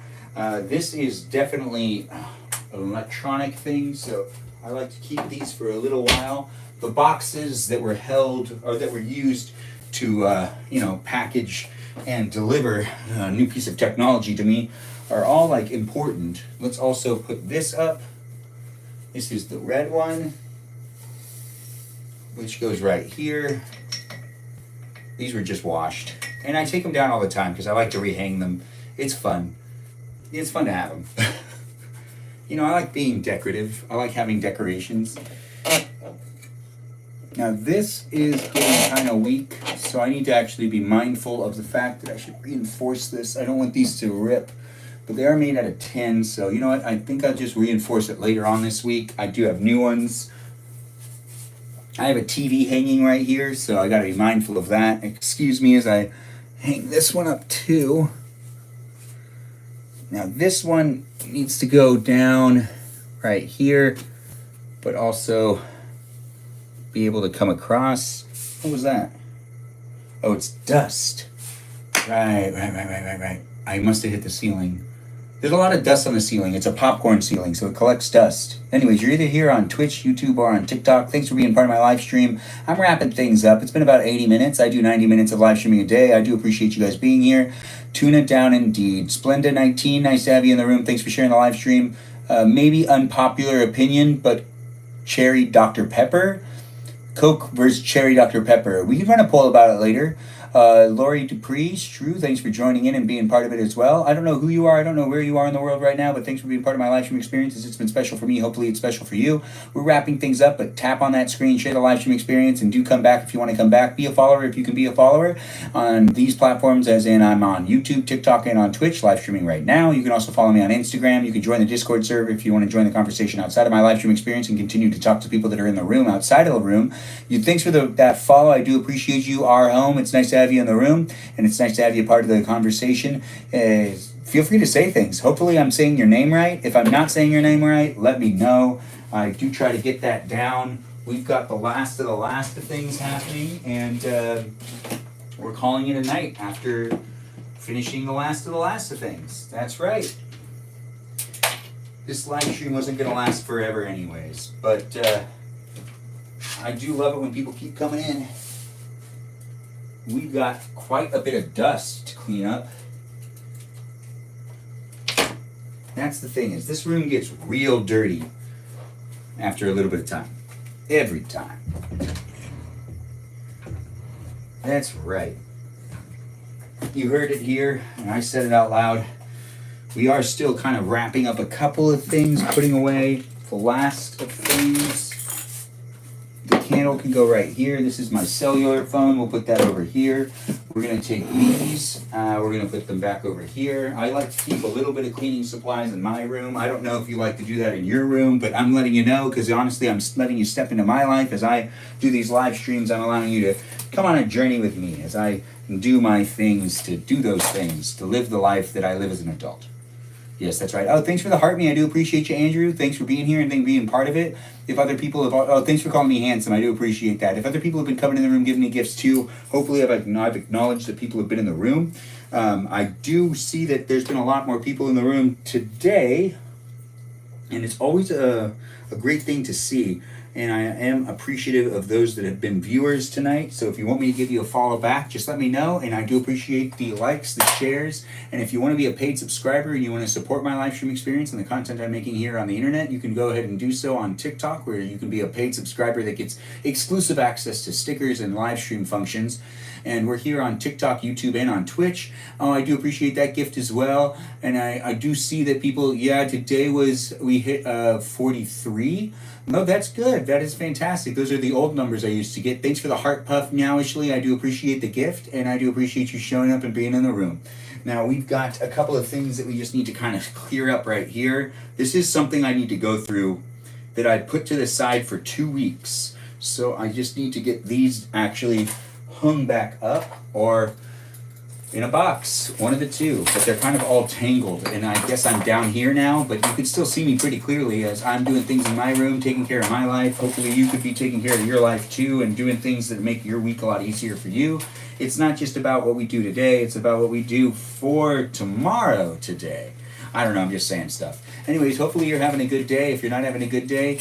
This is definitely an electronic thing, so I like to keep these for a little while. The boxes that were held, or that were used to, package and deliver a new piece of technology to me are all like important. Let's also put this up. This is the red one, which goes right here. These were just washed. And I take them down all the time because I like to rehang them. It's fun. It's fun to have them. You know, I like being decorative. I like having decorations. Now this is getting kind of weak, so I need to actually be mindful of the fact that I should reinforce this. I don't want these to rip, but they are made out of tin, so you know what? I think I'll just reinforce it later on this week. I do have new ones. I have a TV hanging right here, so I gotta be mindful of that. Excuse me as I hang this one up too. Now this one needs to go down right here, but also be able to come across. What was that? Oh, it's dust. Right. I must have hit the ceiling. There's a lot of dust on the ceiling. It's a popcorn ceiling, so it collects dust. Anyways, you're either here on Twitch, YouTube, or on TikTok. Thanks for being part of my live stream. I'm wrapping things up. It's been about 80 minutes. I do 90 minutes of live streaming a day. I do appreciate you guys being here. Tune it down indeed. Splenda19, nice to have you in the room. Thanks for sharing the live stream. Maybe unpopular opinion, but cherry Dr. Pepper. Coke versus cherry Dr. Pepper. We can run a poll about it later. Lori Dupree, True, thanks for joining in and being part of it as well. I don't know who you are, I don't know where you are in the world right now, but thanks for being part of my live stream experiences. It's been special for me. Hopefully it's special for you. We're wrapping things up, but tap on that screen, share the live stream experience, and do come back if you want to come back. Be a follower if you can be a follower on these platforms, as in I'm on YouTube, TikTok, and on Twitch, live streaming right now. You can also follow me on Instagram. You can join the Discord server if you want to join the conversation outside of my live stream experience and continue to talk to people that are in the room outside of the room. Thanks for that follow. I do appreciate you, our home. It's nice to have you in the room, and it's nice to have you part of the conversation. Feel free to say things. Hopefully I'm saying your name right. If I'm not saying your name right, let me know. I do try to get that down. We've got the last of things happening, and we're calling it a night after finishing the last of things. That's right. This live stream wasn't going to last forever anyways, but I do love it when people keep coming in. We've got quite a bit of dust to clean up. That's the thing, is this room gets real dirty after a little bit of time. Every time. That's right. You heard it here, and I said it out loud. We are still kind of wrapping up a couple of things, putting away the last of things. The candle can go right here. This is my cellular phone. We'll put that over here. We're going to take these. We're going to put them back over here. I like to keep a little bit of cleaning supplies in my room. I don't know if you like to do that in your room, but I'm letting you know, because honestly, I'm letting you step into my life. As I do these live streams, I'm allowing you to come on a journey with me as I do my things, to do those things, to live the life that I live as an adult. Yes, that's right. Oh, thanks for the heart me. I do appreciate you, Andrew. Thanks for being here and being part of it. If other people have, oh, thanks for calling me handsome. I do appreciate that. If other people have been coming in the room, giving me gifts too, hopefully I've acknowledged that people have been in the room. I do see that there's been a lot more people in the room today, and it's always a great thing to see. And I am appreciative of those that have been viewers tonight. So if you want me to give you a follow back, just let me know. And I do appreciate the likes, the shares. And if you want to be a paid subscriber and you want to support my live stream experience and the content I'm making here on the internet, you can go ahead and do so on TikTok, where you can be a paid subscriber that gets exclusive access to stickers and live stream functions. And we're here on TikTok, YouTube, and on Twitch. Oh, I do appreciate that gift as well. And I do see that people, yeah, today we hit 43. No, that's good. That is fantastic. Those are the old numbers I used to get. Thanks for the heart puff, Meowishly. I do appreciate the gift, and I do appreciate you showing up and being in the room. Now, we've got a couple of things that we just need to kind of clear up right here. This is something I need to go through that I put to the side for 2 weeks. So I just need to get these actually hung back up or in a box, one of the two, but they're kind of all tangled, and I guess I'm down here now, but you can still see me pretty clearly as I'm doing things in my room, taking care of my life. Hopefully you could be taking care of your life too, and doing things that make your week a lot easier for you. It's not just about what we do today, it's about what we do for tomorrow today. I don't know, I'm just saying stuff. Anyways, hopefully you're having a good day. If you're not having a good day,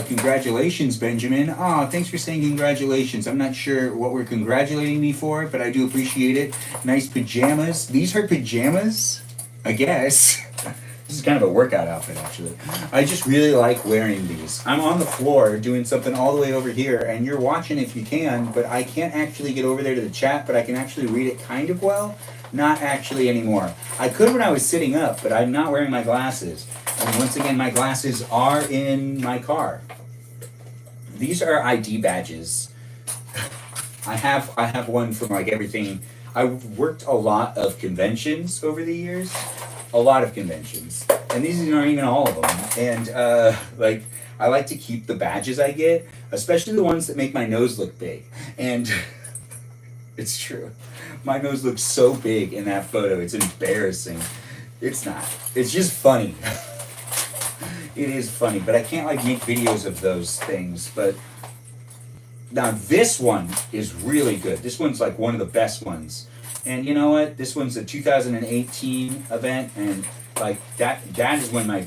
congratulations, Benjamin. Oh, thanks for saying congratulations. I'm not sure what we're congratulating me for, but I do appreciate it. Nice pajamas. These are pajamas, I guess. This is kind of a workout outfit, actually. I just really like wearing these. I'm on the floor doing something all the way over here, and you're watching if you can, but I can't actually get over there to the chat, but I can actually read it kind of well. Not actually anymore. I could when I was sitting up, but I'm not wearing my glasses. And once again, my glasses are in my car. These are ID badges. I have one from like everything. I've worked a lot of conventions over the years. A lot of conventions. And these aren't even all of them. And I like to keep the badges I get, especially the ones that make my nose look big. And it's true. My nose looks so big in that photo. It's embarrassing. It's not. It's just funny. It is funny, but I can't like make videos of those things. But now this one is really good. This one's like one of the best ones. And you know what? This one's a 2018 event, and like that is when my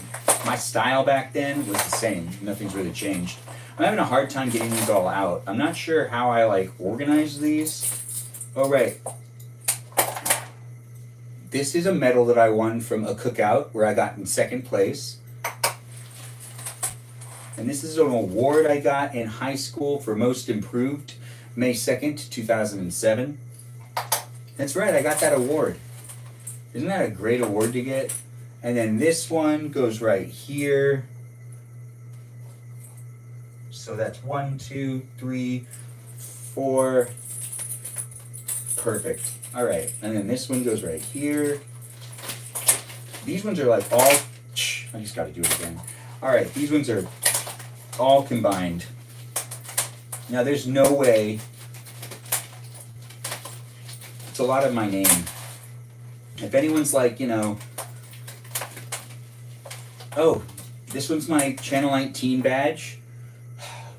style back then was the same. Nothing's really changed. I'm having a hard time getting these all out. I'm not sure how I like organize these. Oh, right. This is a medal that I won from a cookout where I got in second place. And this is an award I got in high school for most improved, May 2nd, 2007. That's right, I got that award. Isn't that a great award to get? And then this one goes right here. So that's 1, 2, 3, 4. Perfect. All right, and then this one goes right here. These ones are like all, I just got to do it again. All right, these ones are all combined. Now there's no way, it's a lot of my name. If anyone's like, you know, oh, this one's my Channel 19 badge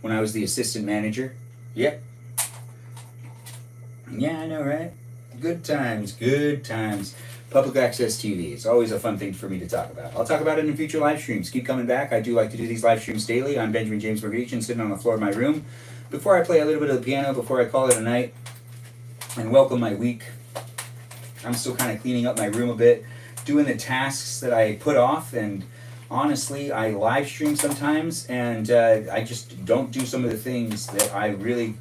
when I was the assistant manager. Yep. Yeah, I know, right? Good times, good times. Public access TV is always a fun thing for me to talk about. I'll talk about it in future live streams. Keep coming back. I do like to do these live streams daily. I'm Benjamin James Magrdichian, sitting on the floor of my room. Before I play a little bit of the piano, before I call it a night, and welcome my week, I'm still kind of cleaning up my room a bit, doing the tasks that I put off, and honestly, I live stream sometimes, and I just don't do some of the things that I really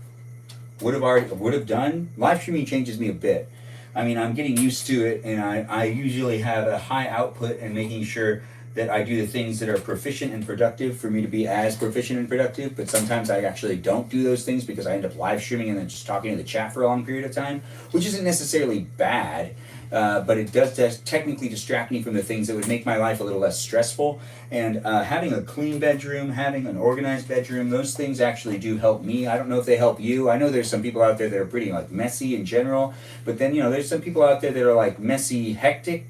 would have done. Live streaming changes me a bit. I mean, I'm getting used to it, and I usually have a high output and making sure that I do the things that are proficient and productive for me to be as proficient and productive, but sometimes I actually don't do those things because I end up live streaming and then just talking to the chat for a long period of time, which isn't necessarily bad, but it does technically distract me from the things that would make my life a little less stressful. And having a clean bedroom, having an organized bedroom, those things actually do help me. I don't know if they help you. I know there's some people out there that are pretty like messy in general, but then, you know, there's some people out there that are like messy, hectic,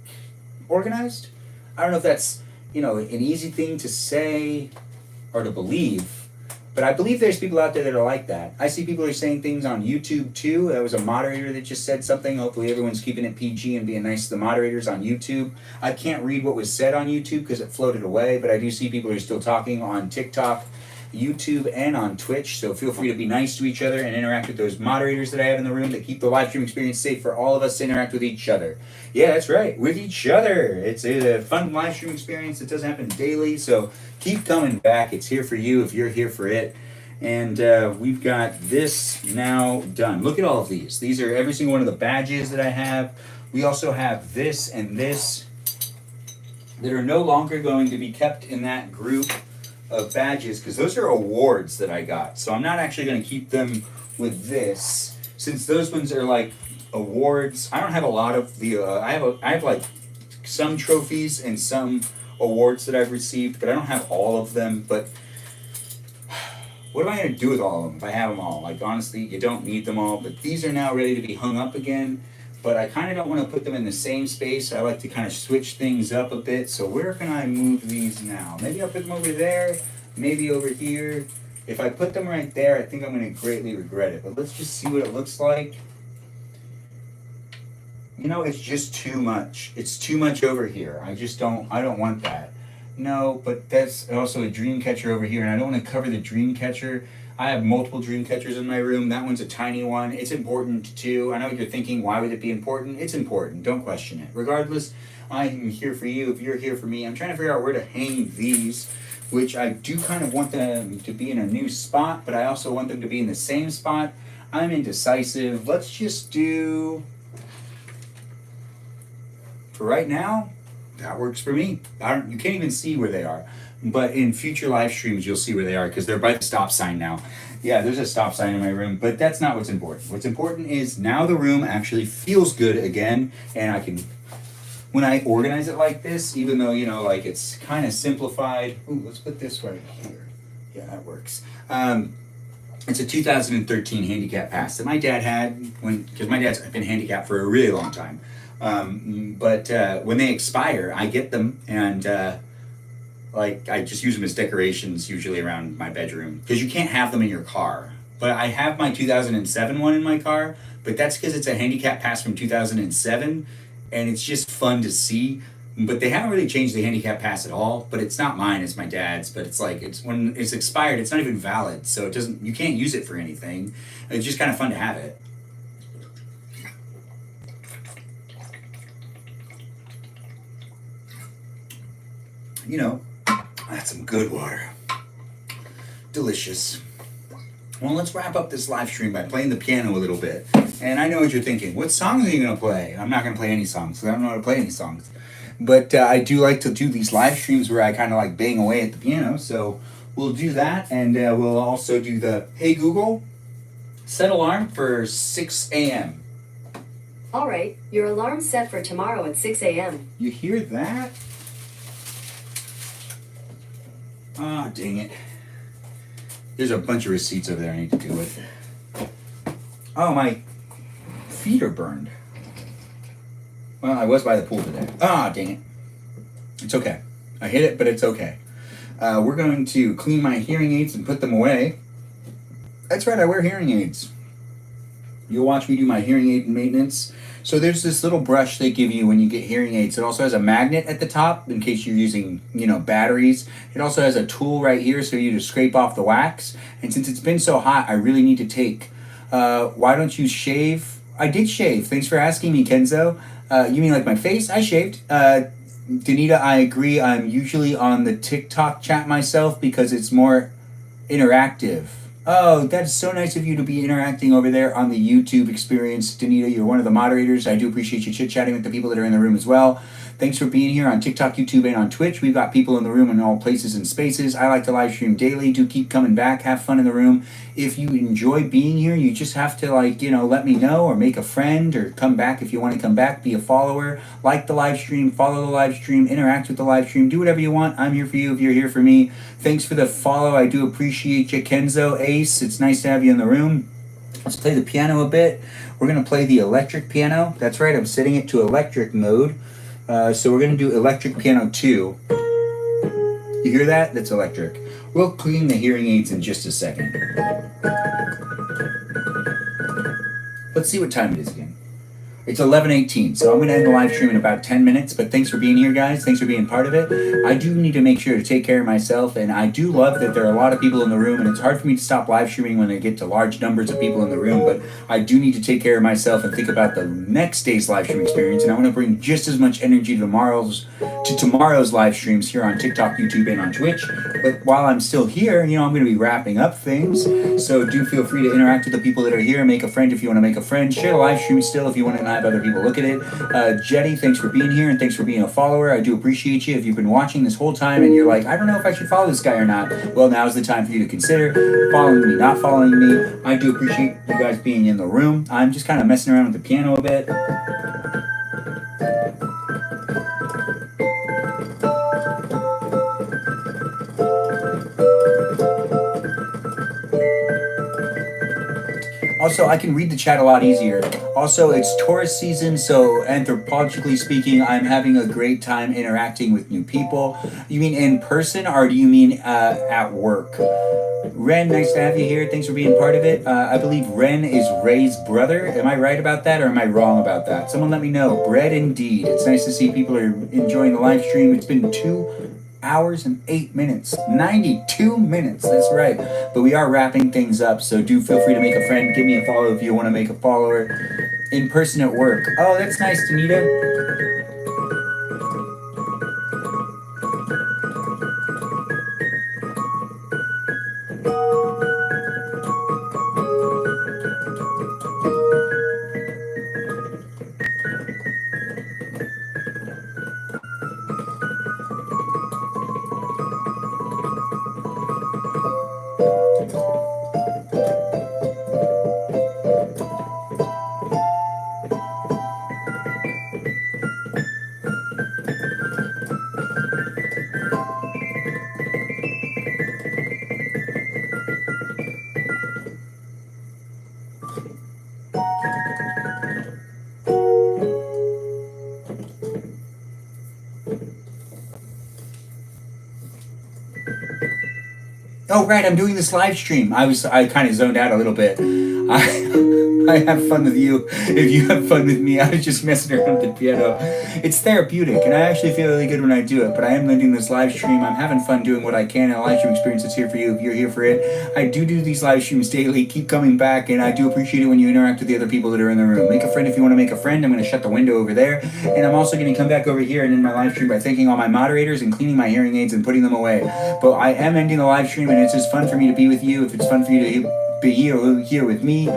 organized. I don't know if that's, you know, an easy thing to say or to believe, but I believe there's people out there that are like that. I see people are saying things on YouTube too. There was a moderator that just said something. Hopefully everyone's keeping it PG and being nice to the moderators on YouTube. I can't read what was said on YouTube because it floated away, but I do see people who are still talking on TikTok, YouTube, and on Twitch, so feel free to be nice to each other and interact with those moderators that I have in the room that keep the live stream experience safe for all of us to interact with each other. Yeah, that's right, with each other. It's a fun live stream experience. It doesn't happen daily, so keep coming back. It's here for you if you're here for it. And we've got this now done. Look at all of these. These are every single one of the badges that I have. We also have this and this that are no longer going to be kept in that group of badges because those are awards that I got. So I'm not actually going to keep them with this since those ones are like awards. I don't have a lot of the I have like some trophies and some awards that I've received, but I don't have all of them. But what am I going to do with all of them if I have them all? Like, honestly, you don't need them all, but these are now ready to be hung up again. But I kind of don't want to put them in the same space. I like to kind of switch things up a bit. So where can I move these now? Maybe I'll put them over there, maybe over here. If I put them right there, I think I'm going to greatly regret it. But let's just see what it looks like. You know, it's just too much. It's too much over here. I don't want that. No, but that's also a dream catcher over here, and I don't want to cover the dream catcher. I have multiple dream catchers in my room. That one's a tiny one. It's important too. I know what you're thinking. Why would it be important? It's important. Don't question it. Regardless, I am here for you if you're here for me. I'm trying to figure out where to hang these, which I do kind of want them to be in a new spot, but I also want them to be in the same spot. I'm indecisive. Let's just do, for right now, that works for me. You can't even see where they are. But in future live streams, you'll see where they are because they're by the stop sign now. Yeah, there's a stop sign in my room, but that's not what's important. What's important is now the room actually feels good again, and I can, when I organize it like this, even though, you know, like it's kind of simplified. Ooh, let's put this right here. Yeah, that works. It's a 2013 handicap pass that my dad had because my dad's been handicapped for a really long time. But when they expire, I get them and like I just use them as decorations usually around my bedroom because you can't have them in your car. But I have my 2007 one in my car, but that's because it's a handicap pass from 2007 and it's just fun to see. But they haven't really changed the handicap pass at all, but it's not mine, it's my dad's, but it's like when it's expired, it's not even valid, so you can't use it for anything. It's just kind of fun to have it. You know, that's some good water. Delicious. Well, let's wrap up this live stream by playing the piano a little bit. And I know what you're thinking. What songs are you going to play? I'm not going to play any songs because I don't know how to play any songs. But I do like to do these live streams where I kind of like bang away at the piano. So we'll do that. And we'll also do the, hey Google, set alarm for 6 a.m. All right, your alarm's set for tomorrow at 6 a.m. You hear that? Ah, dang it. There's a bunch of receipts over there I need to deal with. Oh, my feet are burned. Well, I was by the pool today. Ah, dang it. It's okay. I hit it, but it's okay. We're going to clean my hearing aids and put them away. That's right, I wear hearing aids. You'll watch me do my hearing aid maintenance. So there's this little brush they give you when you get hearing aids. It also has a magnet at the top in case you're using, batteries. It also has a tool right here so you just scrape off the wax. And since it's been so hot, I really need to take. Why don't you shave? I did shave. Thanks for asking me, Kenzo. You mean like my face? I shaved. Danita, I agree. I'm usually on the TikTok chat myself because it's more interactive. Oh, that's so nice of you to be interacting over there on the YouTube experience. Danita, you're one of the moderators. I do appreciate you chit-chatting with the people that are in the room as well. Thanks for being here on TikTok, YouTube, and on Twitch. We've got people in the room in all places and spaces. I like to live stream daily. Do keep coming back. Have fun in the room. If you enjoy being here, you just have to, let me know or make a friend or come back if you want to come back. Be a follower. Like the live stream. Follow the live stream. Interact with the live stream. Do whatever you want. I'm here for you if you're here for me. Thanks for the follow. I do appreciate you, Kenzo, Ace. It's nice to have you in the room. Let's play the piano a bit. We're going to play the electric piano. That's right. I'm setting it to electric mode. So we're going to do electric piano 2. You hear that? That's electric. We'll clean the hearing aids in just a second. Let's see what time it is again. It's 11:18, so I'm going to end the live stream in about 10 minutes, but thanks for being here, guys. Thanks for being part of it. I do need to make sure to take care of myself, and I do love that there are a lot of people in the room, and it's hard for me to stop live streaming when I get to large numbers of people in the room, but I do need to take care of myself and think about the next day's live stream experience, and I want to bring just as much energy to tomorrow's live streams here on TikTok, YouTube, and on Twitch. But while I'm still here, I'm going to be wrapping up things, so do feel free to interact with the people that are here. Make a friend if you want to make a friend. Share the live stream still if you want to have other people look at it. Jetty, thanks for being here and thanks for being a follower. I do appreciate you. If you've been watching this whole time and you're like, I don't know if I should follow this guy or not, well, now's the time for you to consider following me, not following me. I do appreciate you guys being in the room. I'm just kind of messing around with the piano a bit. Also, I can read the chat a lot easier. Also, it's Taurus season, so anthropologically speaking, I'm having a great time interacting with new people. You mean in person, or do you mean at work? Ren, nice to have you here. Thanks for being part of it. I believe Ren is Ray's brother. Am I right about that, or am I wrong about that? Someone let me know. Bread indeed. It's nice to see people are enjoying the live stream. It's been 2 hours and 8 minutes. 92 minutes, that's right. But we are wrapping things up, so do feel free to make a friend. Give me a follow if you want to make a follower. In person at work. Oh, that's nice, Danita. Oh, right, I'm doing this live stream. I kind of zoned out a little bit. I have fun with you. If you have fun with me, I was just messing around with the piano. It's therapeutic, and I actually feel really good when I do it, but I am ending this live stream. I'm having fun doing what I can, and a live stream experience is here for you if you're here for it. I do these live streams daily. Keep coming back, and I do appreciate it when you interact with the other people that are in the room. Make a friend if you want to make a friend. I'm going to shut the window over there, and I'm also going to come back over here and end my live stream by thanking all my moderators and cleaning my hearing aids and putting them away. But I am ending the live stream, and it's just fun for me to be with you. If it's fun for you to be here with me,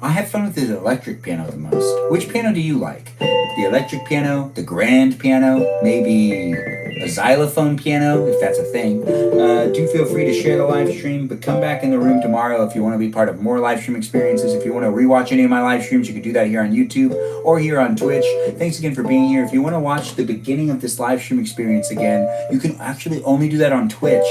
I have fun with the electric piano the most. Which piano do you like? The electric piano, the grand piano, maybe a xylophone piano, if that's a thing. Do feel free to share the live stream, but come back in the room tomorrow if you want to be part of more live stream experiences. If you want to rewatch any of my live streams, you can do that here on YouTube or here on Twitch. Thanks again for being here. If you want to watch the beginning of this live stream experience again, you can actually only do that on Twitch.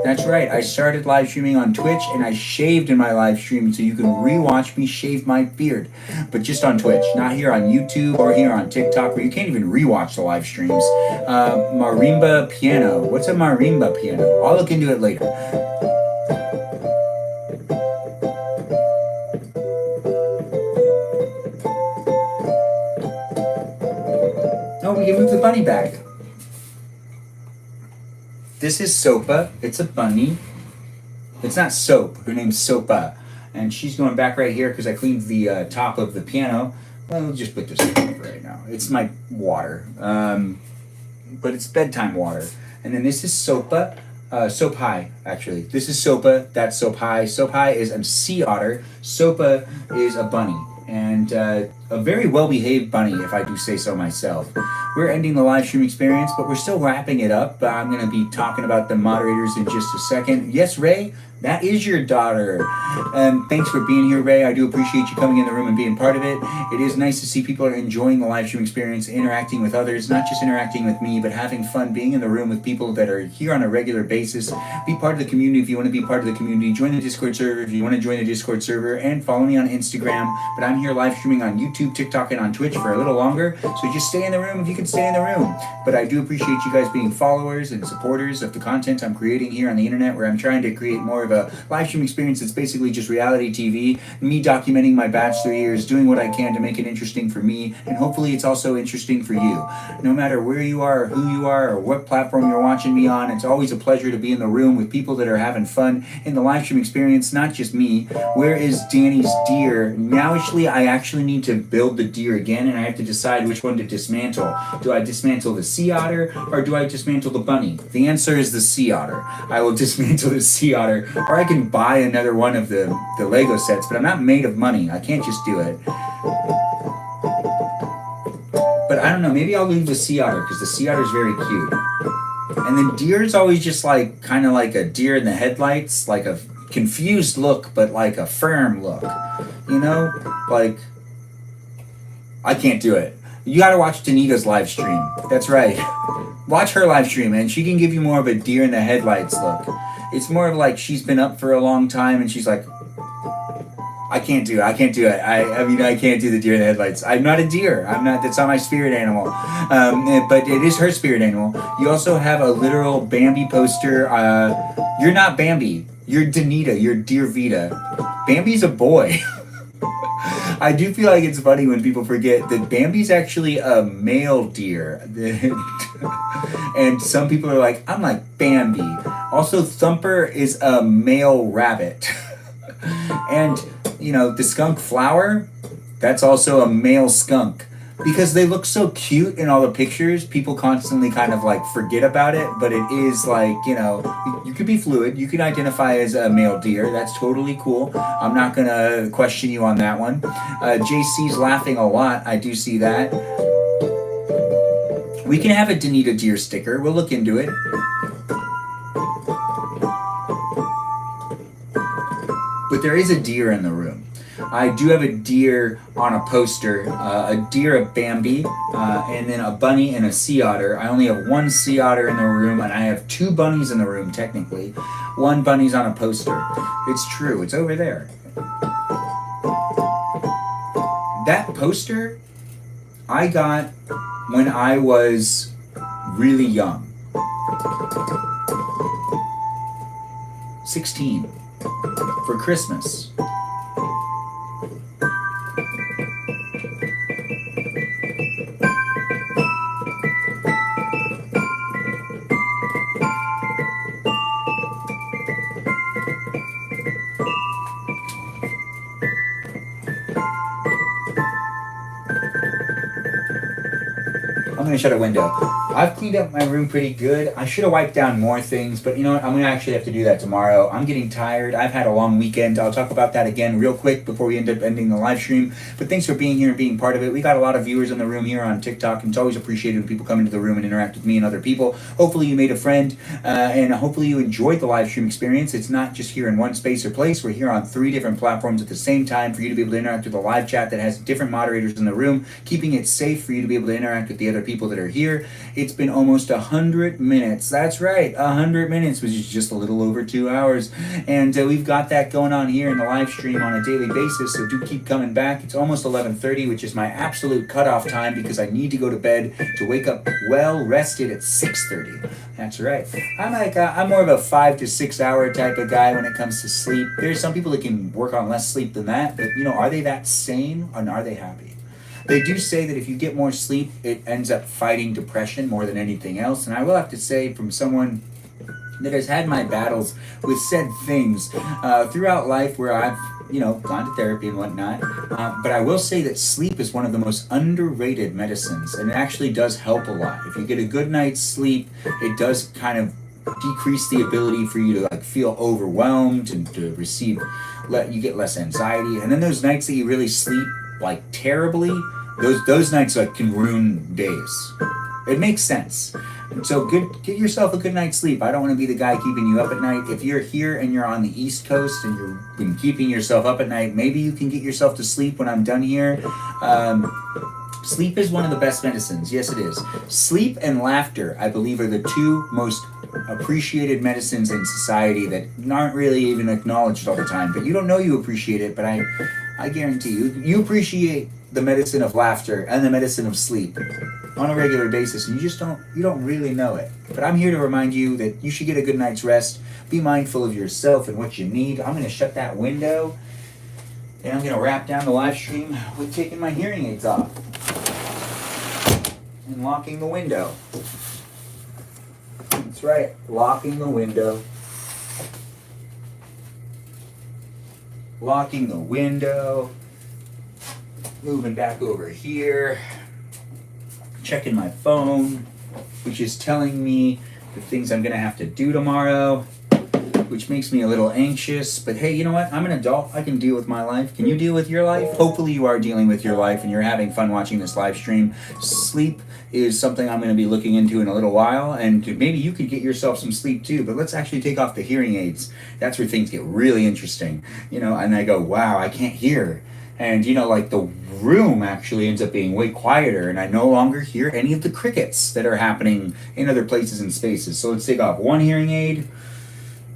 That's right, I started live streaming on Twitch and I shaved in my live stream, so you can rewatch me shave my beard, but just on Twitch, not here on YouTube or here on TikTok, where you can't even rewatch the live streams. Marimba piano. What's a marimba piano? I'll look into it later. Oh, we can move the bunny back. This is Sopa. It's a bunny. It's not Soap. Her name's Sopa. And she's going back right here because I cleaned the top of the piano. Well, we'll just put this in for right now. It's my water. But it's bedtime water. And then this is Sopa. Soap High, actually. This is Sopa. That's Soap High. Soap High is a sea otter. Sopa is a bunny. And a very well-behaved bunny, if I do say so myself. We're ending the live stream experience, but we're still wrapping it up. I'm going to be talking about the moderators in just a second. Yes, Ray, that is your daughter. Thanks for being here, Ray. I do appreciate you coming in the room and being part of it. It is nice to see people are enjoying the live stream experience, interacting with others, not just interacting with me, but having fun being in the room with people that are here on a regular basis. Be part of the community if you want to be part of the community. Join the Discord server if you want to join the Discord server, and follow me on Instagram. But I'm here live streaming on YouTube, TikTok, and on Twitch for a little longer, so just stay in the room if you can stay in the room. But I do appreciate you guys being followers and supporters of the content I'm creating here on the internet, where I'm trying to create more of a live stream experience that's basically just reality TV, me documenting my bachelor years, doing what I can to make it interesting for me, and hopefully it's also interesting for you. No matter where you are, or who you are, or what platform you're watching me on, it's always a pleasure to be in the room with people that are having fun in the live stream experience, not just me. Where is Danny's deer? Now I actually need to build the deer again, and I have to decide which one to dismantle. Do I dismantle the sea otter, or do I dismantle the bunny? The answer is the sea otter. I will dismantle the sea otter, or I can buy another one of the Lego sets, but I'm not made of money. I can't just do it. But I don't know, maybe I'll leave the sea otter, because the sea otter is very cute. And then deer's always just like, kind of like a deer in the headlights, like a confused look, but like a firm look. You know, like, I can't do it. You gotta watch Danita's live stream. That's right. Watch her live stream, and she can give you more of a deer in the headlights look. It's more of like she's been up for a long time, and she's like, I can't do it. I can't do it. I mean, I can't do the deer in the headlights. I'm not a deer. That's not my spirit animal. But it is her spirit animal. You also have a literal Bambi poster. You're not Bambi. You're Danita. You're Dear Vita. Bambi's a boy. I do feel like it's funny when people forget that Bambi's actually a male deer. And some people are like, I'm like Bambi. Also, Thumper is a male rabbit. And, you know, the skunk flower, that's also a male skunk. Because they look so cute in all the pictures, people constantly kind of like forget about it, but it is like, you know, you could be fluid, you can identify as a male deer, that's totally cool. I'm not gonna question you on that one. JC's laughing a lot, I do see that. We can have a Danita deer sticker, we'll look into it. But there is a deer in the room. I do have a deer on a poster, a deer, a Bambi, and then a bunny and a sea otter. I only have one sea otter in the room, and I have two bunnies in the room, technically. One bunny's on a poster. It's true, it's over there. That poster I got when I was really young. 16. For Christmas. I'm gonna shut a window. I've cleaned up my room pretty good. I should have wiped down more things, but you know what? I'm going to actually have to do that tomorrow. I'm getting tired. I've had a long weekend. I'll talk about that again real quick before we end up ending the live stream. But thanks for being here and being part of it. We got a lot of viewers in the room here on TikTok, and it's always appreciated when people come into the room and interact with me and other people. Hopefully you made a friend, and hopefully you enjoyed the live stream experience. It's not just here in one space or place. We're here on 3 different platforms at the same time for you to be able to interact with a live chat that has different moderators in the room, keeping it safe for you to be able to interact with the other people that are here. It's been almost 100 minutes. That's right, 100 minutes, which is just a little over 2 hours. And we've got that going on here in the live stream on a daily basis, so do keep coming back. It's almost 11:30, which is my absolute cutoff time because I need to go to bed to wake up well rested at 6:30. That's right. I'm more of a 5 to 6 hour type of guy when it comes to sleep. There's some people that can work on less sleep than that, but you know, are they that sane and are they happy? They do say that if you get more sleep, it ends up fighting depression more than anything else. And I will have to say, from someone that has had my battles with said things throughout life where I've, you know, gone to therapy and whatnot. But I will say that sleep is one of the most underrated medicines, and it actually does help a lot. If you get a good night's sleep, it does kind of decrease the ability for you to like feel overwhelmed and to receive, you get less anxiety. And then those nights that you really sleep like terribly, those nights like can ruin days. It makes sense. And so get yourself a good night's sleep. I don't want to be the guy keeping you up at night. If you're here and you're on the East Coast and you've been keeping yourself up at night, maybe you can get yourself to sleep when I'm done here. Sleep is one of the best medicines. Yes, it is. Sleep and laughter, I believe, are the 2 most appreciated medicines in society that aren't really even acknowledged all the time. But you don't know you appreciate it, but I guarantee you appreciate the medicine of laughter and the medicine of sleep on a regular basis, and you don't really know it. But I'm here to remind you that you should get a good night's rest. Be mindful of yourself and what you need. I'm going to shut that window, and I'm going to wrap down the live stream with taking my hearing aids off and locking the window. That's right, locking the window. Locking the window. Moving back over here. Checking my phone, which is telling me the things I'm going to have to do tomorrow, which makes me a little anxious. But hey, you know what? I'm an adult. I can deal with my life. Can you deal with your life? Hopefully you are dealing with your life and you're having fun watching this live stream. Sleep is something I'm going to be looking into in a little while, and maybe you could get yourself some sleep too. But let's actually take off the hearing aids. That's where things get really interesting. You know, and I go, wow, I can't hear. And you know, like the room actually ends up being way quieter, and I no longer hear any of the crickets that are happening in other places and spaces. So let's take off one hearing aid,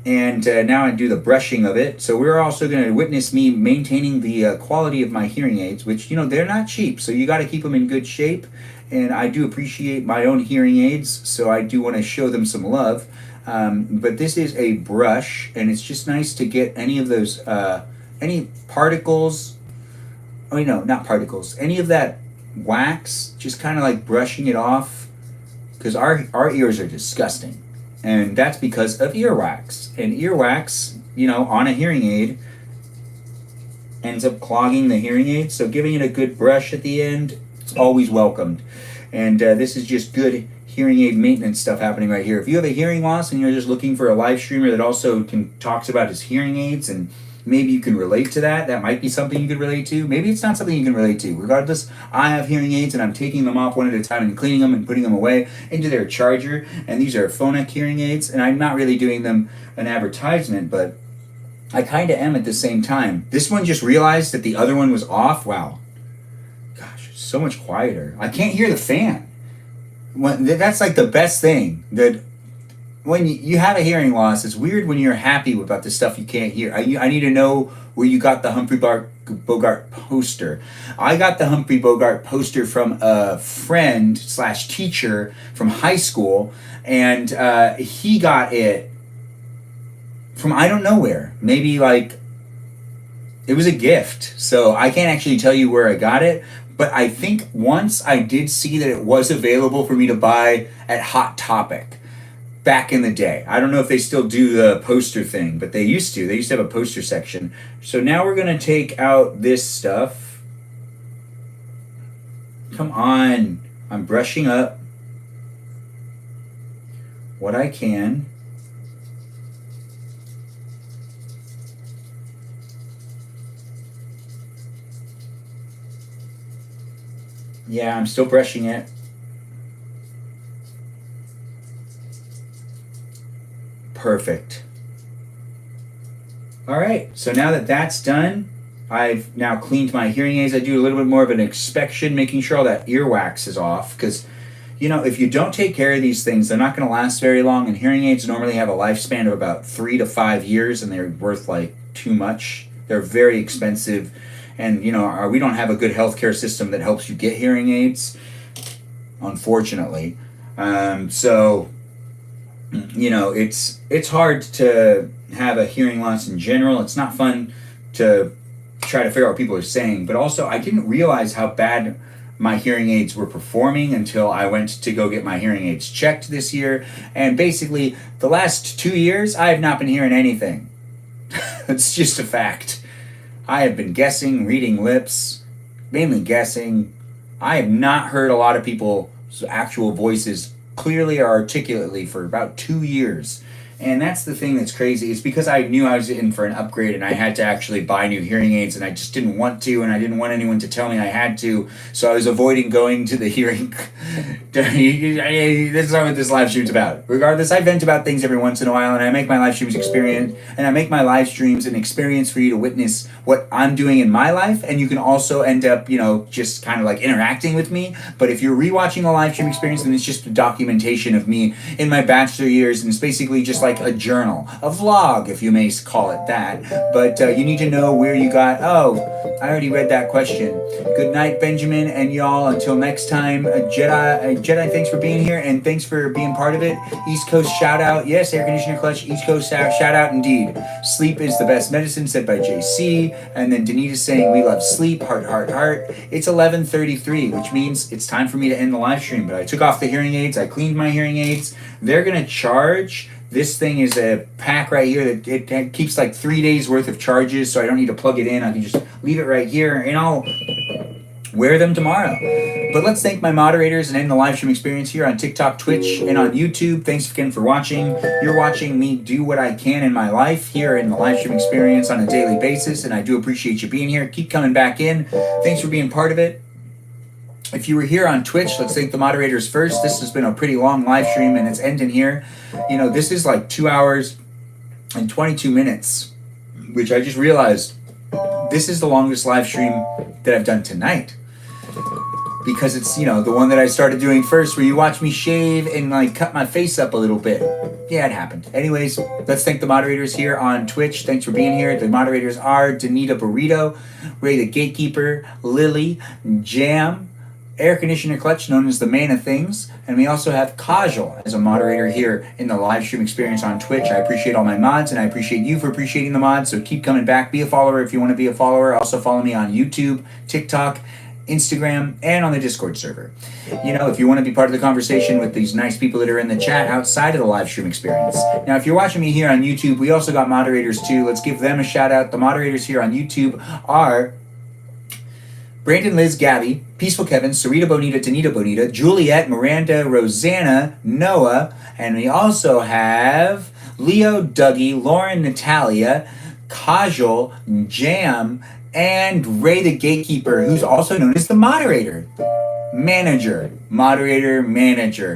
and now I do the brushing of it. So we're also going to witness me maintaining the quality of my hearing aids, which, you know, they're not cheap, so you got to keep them in good shape. And I do appreciate my own hearing aids, so I do want to show them some love. But this is a brush, and it's just nice to get any of those, any particles. Oh, no, not particles. Any of that wax, just kind of like brushing it off, because our ears are disgusting, and that's because of earwax. And earwax, you know, on a hearing aid ends up clogging the hearing aid. So giving it a good brush at the end, it's always welcomed. And this is just good hearing aid maintenance stuff happening right here. If you have a hearing loss and you're just looking for a live streamer that also talks about his hearing aids, and maybe you can relate to that. That might be something you could relate to. Maybe it's not something you can relate to. Regardless, I have hearing aids and I'm taking them off one at a time and cleaning them and putting them away into their charger. And these are phonic hearing aids, and I'm not really doing them an advertisement, but I kind of am at the same time. This one just realized that the other one was off. Wow. Gosh, it's so much quieter. I can't hear the fan. That's like the best thing. That when you have a hearing loss, it's weird when you're happy about the stuff you can't hear. I need to know where you got the Humphrey Bogart poster. I got the Humphrey Bogart poster from a friend / teacher from high school, and he got it from I don't know where. Maybe like it was a gift. So I can't actually tell you where I got it, but I think once I did see that it was available for me to buy at Hot Topic back in the day. I don't know if they still do the poster thing, but they used to. They used to have a poster section. So now we're going to take out this stuff. Come on. I'm brushing up. what I can. Yeah, I'm still brushing it. Perfect. All right, so now that that's done, I've now cleaned my hearing aids. I do a little bit more of an inspection, making sure all that earwax is off, because if you don't take care of these things, they're not going to last very long. And hearing aids normally have a lifespan of about 3 to 5 years, and they're worth like too much. They're very expensive, and we don't have a good healthcare system that helps you get hearing aids, unfortunately. So it's hard to have a hearing loss in general. It's not fun to try to figure out what people are saying, but also I didn't realize how bad my hearing aids were performing until I went to go get my hearing aids checked this year. And basically, the last 2 years, I have not been hearing anything. It's just a fact. I have been guessing, reading lips, mainly guessing. I have not heard a lot of people's actual voices clearly or articulately for about 2 years. And that's the thing that's crazy. It's because I knew I was in for an upgrade and I had to actually buy new hearing aids, and I just didn't want to, and I didn't want anyone to tell me I had to. So I was avoiding going to the hearing. This is not what this live stream's about. Regardless, I vent about things every once in a while, and I make my live streams an experience for you to witness what I'm doing in my life, and you can also end up, just kind of like interacting with me. But if you're rewatching a live stream experience, then it's just a documentation of me in my bachelor years, and it's basically just like a journal, a vlog, if you may call it that. But you need to know where you got. Oh, I already read that question. Good night, Benjamin, and y'all. Until next time, Jedi, thanks for being here, and thanks for being part of it. East Coast shout out. Yes, air conditioner clutch. East Coast shout out indeed. Sleep is the best medicine, said by JC. And then Danita's saying, we love sleep, heart, heart, heart. It's 11:33, which means it's time for me to end the live stream. But I took off the hearing aids. I cleaned my hearing aids. They're going to charge. This thing is a pack right here that it keeps like 3 days worth of charges, so I don't need to plug it in. I can just leave it right here, and I'll wear them tomorrow. But let's thank my moderators and end the live stream experience here on TikTok, Twitch, and on YouTube. Thanks again for watching. You're watching me do what I can in my life here in the live stream experience on a daily basis, and I do appreciate you being here. Keep coming back in. Thanks for being part of it. If you were here on Twitch, let's thank the moderators first. This has been a pretty long live stream, and it's ending here. This is like 2 hours and 22 minutes, which I just realized this is the longest live stream that I've done tonight. Because it's, the one that I started doing first, where you watch me shave and like cut my face up a little bit. Yeah, it happened. Anyways, let's thank the moderators here on Twitch. Thanks for being here. The moderators are Danita Burrito, Ray the Gatekeeper, Lily, Jam, Air Conditioner Clutch, known as the Man of Things, and we also have Kajal as a moderator here in the live stream experience on Twitch. I appreciate all my mods, and I appreciate you for appreciating the mods, so keep coming back. Be a follower if you want to be a follower. Also follow me on YouTube, TikTok, Instagram, and on the Discord server. If you want to be part of the conversation with these nice people that are in the chat outside of the live stream experience. Now, if you're watching me here on YouTube, we also got moderators too. Let's give them a shout out. The moderators here on YouTube are Brandon, Liz, Gabby, Peaceful Kevin, Sarita Bonita, Danita Bonita, Juliet, Miranda, Rosanna, Noah, and we also have Leo, Dougie, Lauren, Natalia, Kajal, Jam, and Ray the Gatekeeper, who's also known as the moderator. Manager.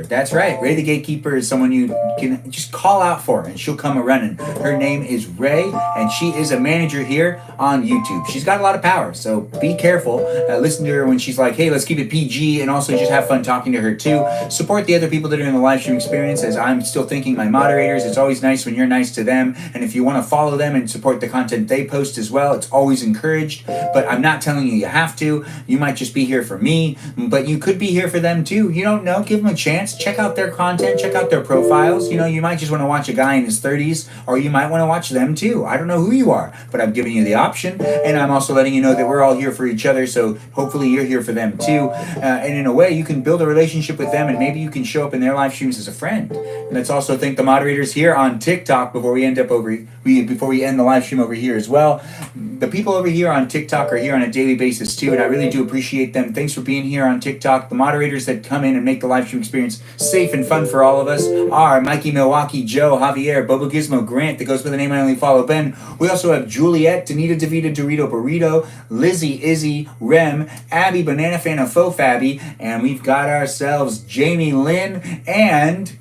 That's right. Ray the Gatekeeper is someone you can just call out for, and she'll come running. Her name is Ray, and she is a manager here on YouTube. She's got a lot of power, so be careful. Listen to her when she's like, hey, let's keep it PG, and also just have fun talking to her too. Support the other people that are in the live stream experience, as I'm still thanking my moderators. It's always nice when you're nice to them, and if you want to follow them and support the content they post as well, it's always encouraged. But I'm not telling you have to. You might just be here for me, but you could be here for them too. You don't know. Give them a chance. Check out their content. Check out their profiles. You might just want to watch a guy in his 30s, or you might want to watch them too. I don't know who you are, but I'm giving you the option, and I'm also letting you know that we're all here for each other, so hopefully you're here for them too. And in a way, you can build a relationship with them, and maybe you can show up in their live streams as a friend. And let's also thank the moderators here on TikTok before we end up over before we end the live stream over here as well. The people over here on TikTok are here on a daily basis too, and I really do appreciate them. Thanks for being here on TikTok. The moderators that come in and make the live stream experience safe and fun for all of us are Mikey Milwaukee, Joe, Javier, Bobo Gizmo, Grant, that goes by the name I only follow, Ben. We also have Juliet, Danita, Davida, Dorito, Burrito, Lizzie, Izzy, Rem, Abby, Banana Fan of Faux Fabby, and we've got ourselves Jamie Lynn and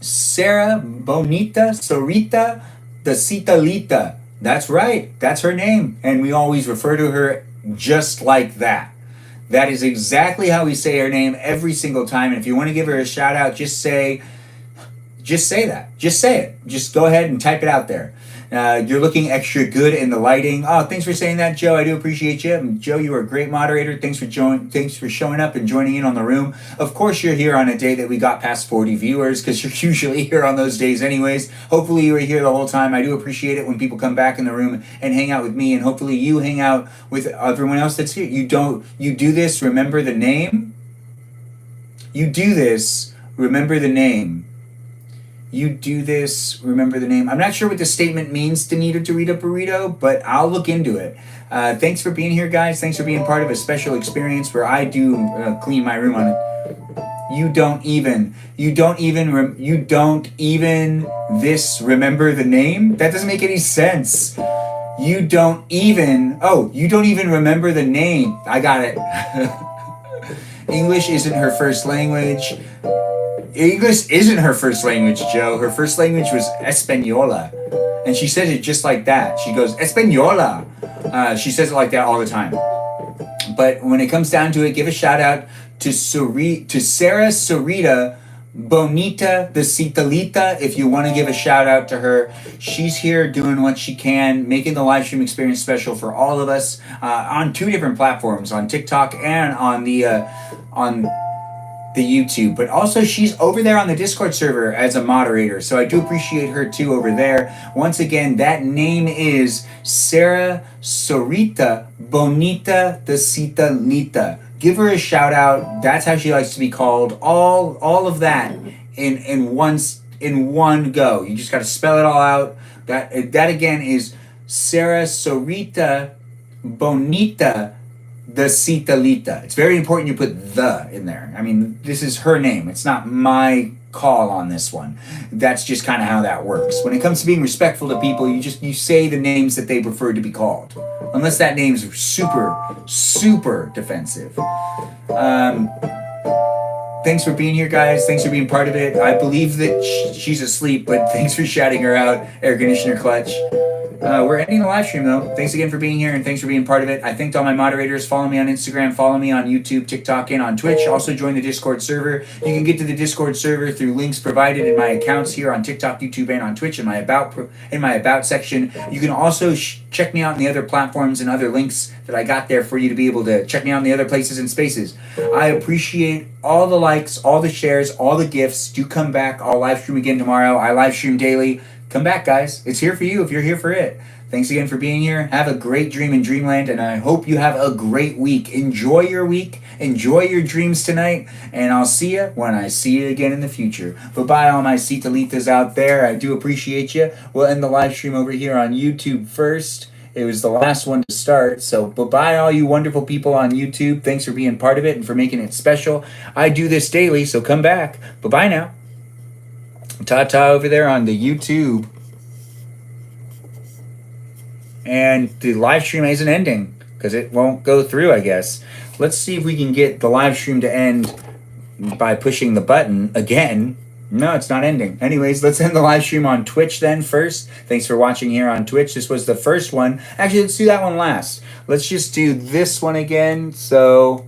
Sarah Bonita Sorita the Citalita. That's right. That's her name. And we always refer to her just like that. That is exactly how we say her name every single time. And if you want to give her a shout out, just say that. Just say it. Just go ahead and type it out there. You're looking extra good in the lighting. Oh, thanks for saying that, Joe. I do appreciate you. And Joe, you are a great moderator. Thanks for showing up and joining in on the room. Of course, you're here on a day that we got past 40 viewers because you're usually here on those days anyways. Hopefully you were here the whole time. I do appreciate it when people come back in the room and hang out with me, and hopefully you hang out with everyone else that's here. You do this, remember the name. You do this, remember the name. You do this, remember the name. I'm not sure what the statement means, Danita, Dorito, Burrito, but I'll look into it. Thanks for being here, guys. Thanks for being part of a special experience where I do clean my room on it. You don't even this remember the name? That doesn't make any sense. You don't even remember the name. I got it. English isn't her first language. English isn't her first language, Joe. Her first language was Española. And she says it just like that. She goes, Española. She says it like that all the time. But when it comes down to it, give a shout out to Sarah Sarita Bonita the Citalita. If you want to give a shout out to her, she's here doing what she can, making the live stream experience special for all of us on two different platforms, on TikTok and on the YouTube, but also she's over there on the Discord server as a moderator, so I do appreciate her too over there. Once again, that name is Sarah Sorita Bonita the Citalita. Give her a shout out. That's how she likes to be called. All of that in one go. You just got to spell it all out. That again is Sarah Sorita Bonita the Citalita. It's very important you put the in there. I mean, this is her name. It's not my call on this one. That's just kind of how that works. When it comes to being respectful to people, you say the names that they prefer to be called. Unless that name's super defensive. Thanks for being here, guys. Thanks for being part of it. I believe that she's asleep, but thanks for shouting her out, air conditioner clutch. We're ending the live stream, though. Thanks again for being here, and thanks for being part of it. I thanked all my moderators. Follow me on Instagram, follow me on YouTube, TikTok, and on Twitch. Also join the Discord server. You can get to the Discord server through links provided in my accounts here on TikTok, YouTube, and on Twitch in my about section. You can also check me out on the other platforms and other links that I got there for you to be able to check me out in the other places and spaces. I appreciate all the likes, all the shares, all the gifts. Do come back. I'll live stream again tomorrow. I live stream daily. Come back, guys. It's here for you if you're here for it. Thanks again for being here. Have a great dream in Dreamland, and I hope you have a great week. Enjoy your week. Enjoy your dreams tonight, and I'll see you when I see you again in the future. Bye-bye, all my Citalitas out there. I do appreciate you. We'll end the live stream over here on YouTube first. It was the last one to start, so bye-bye, all you wonderful people on YouTube. Thanks for being part of it and for making it special. I do this daily, so come back. Bye-bye now. Ta-ta over there on the YouTube. And the live stream isn't ending because it won't go through, I guess. Let's see if we can get the live stream to end by pushing the button again. No, it's not ending. Anyways, let's end the live stream on Twitch then first. Thanks for watching here on Twitch. This was the first one. Actually, let's do that one last. Let's just do this one again. So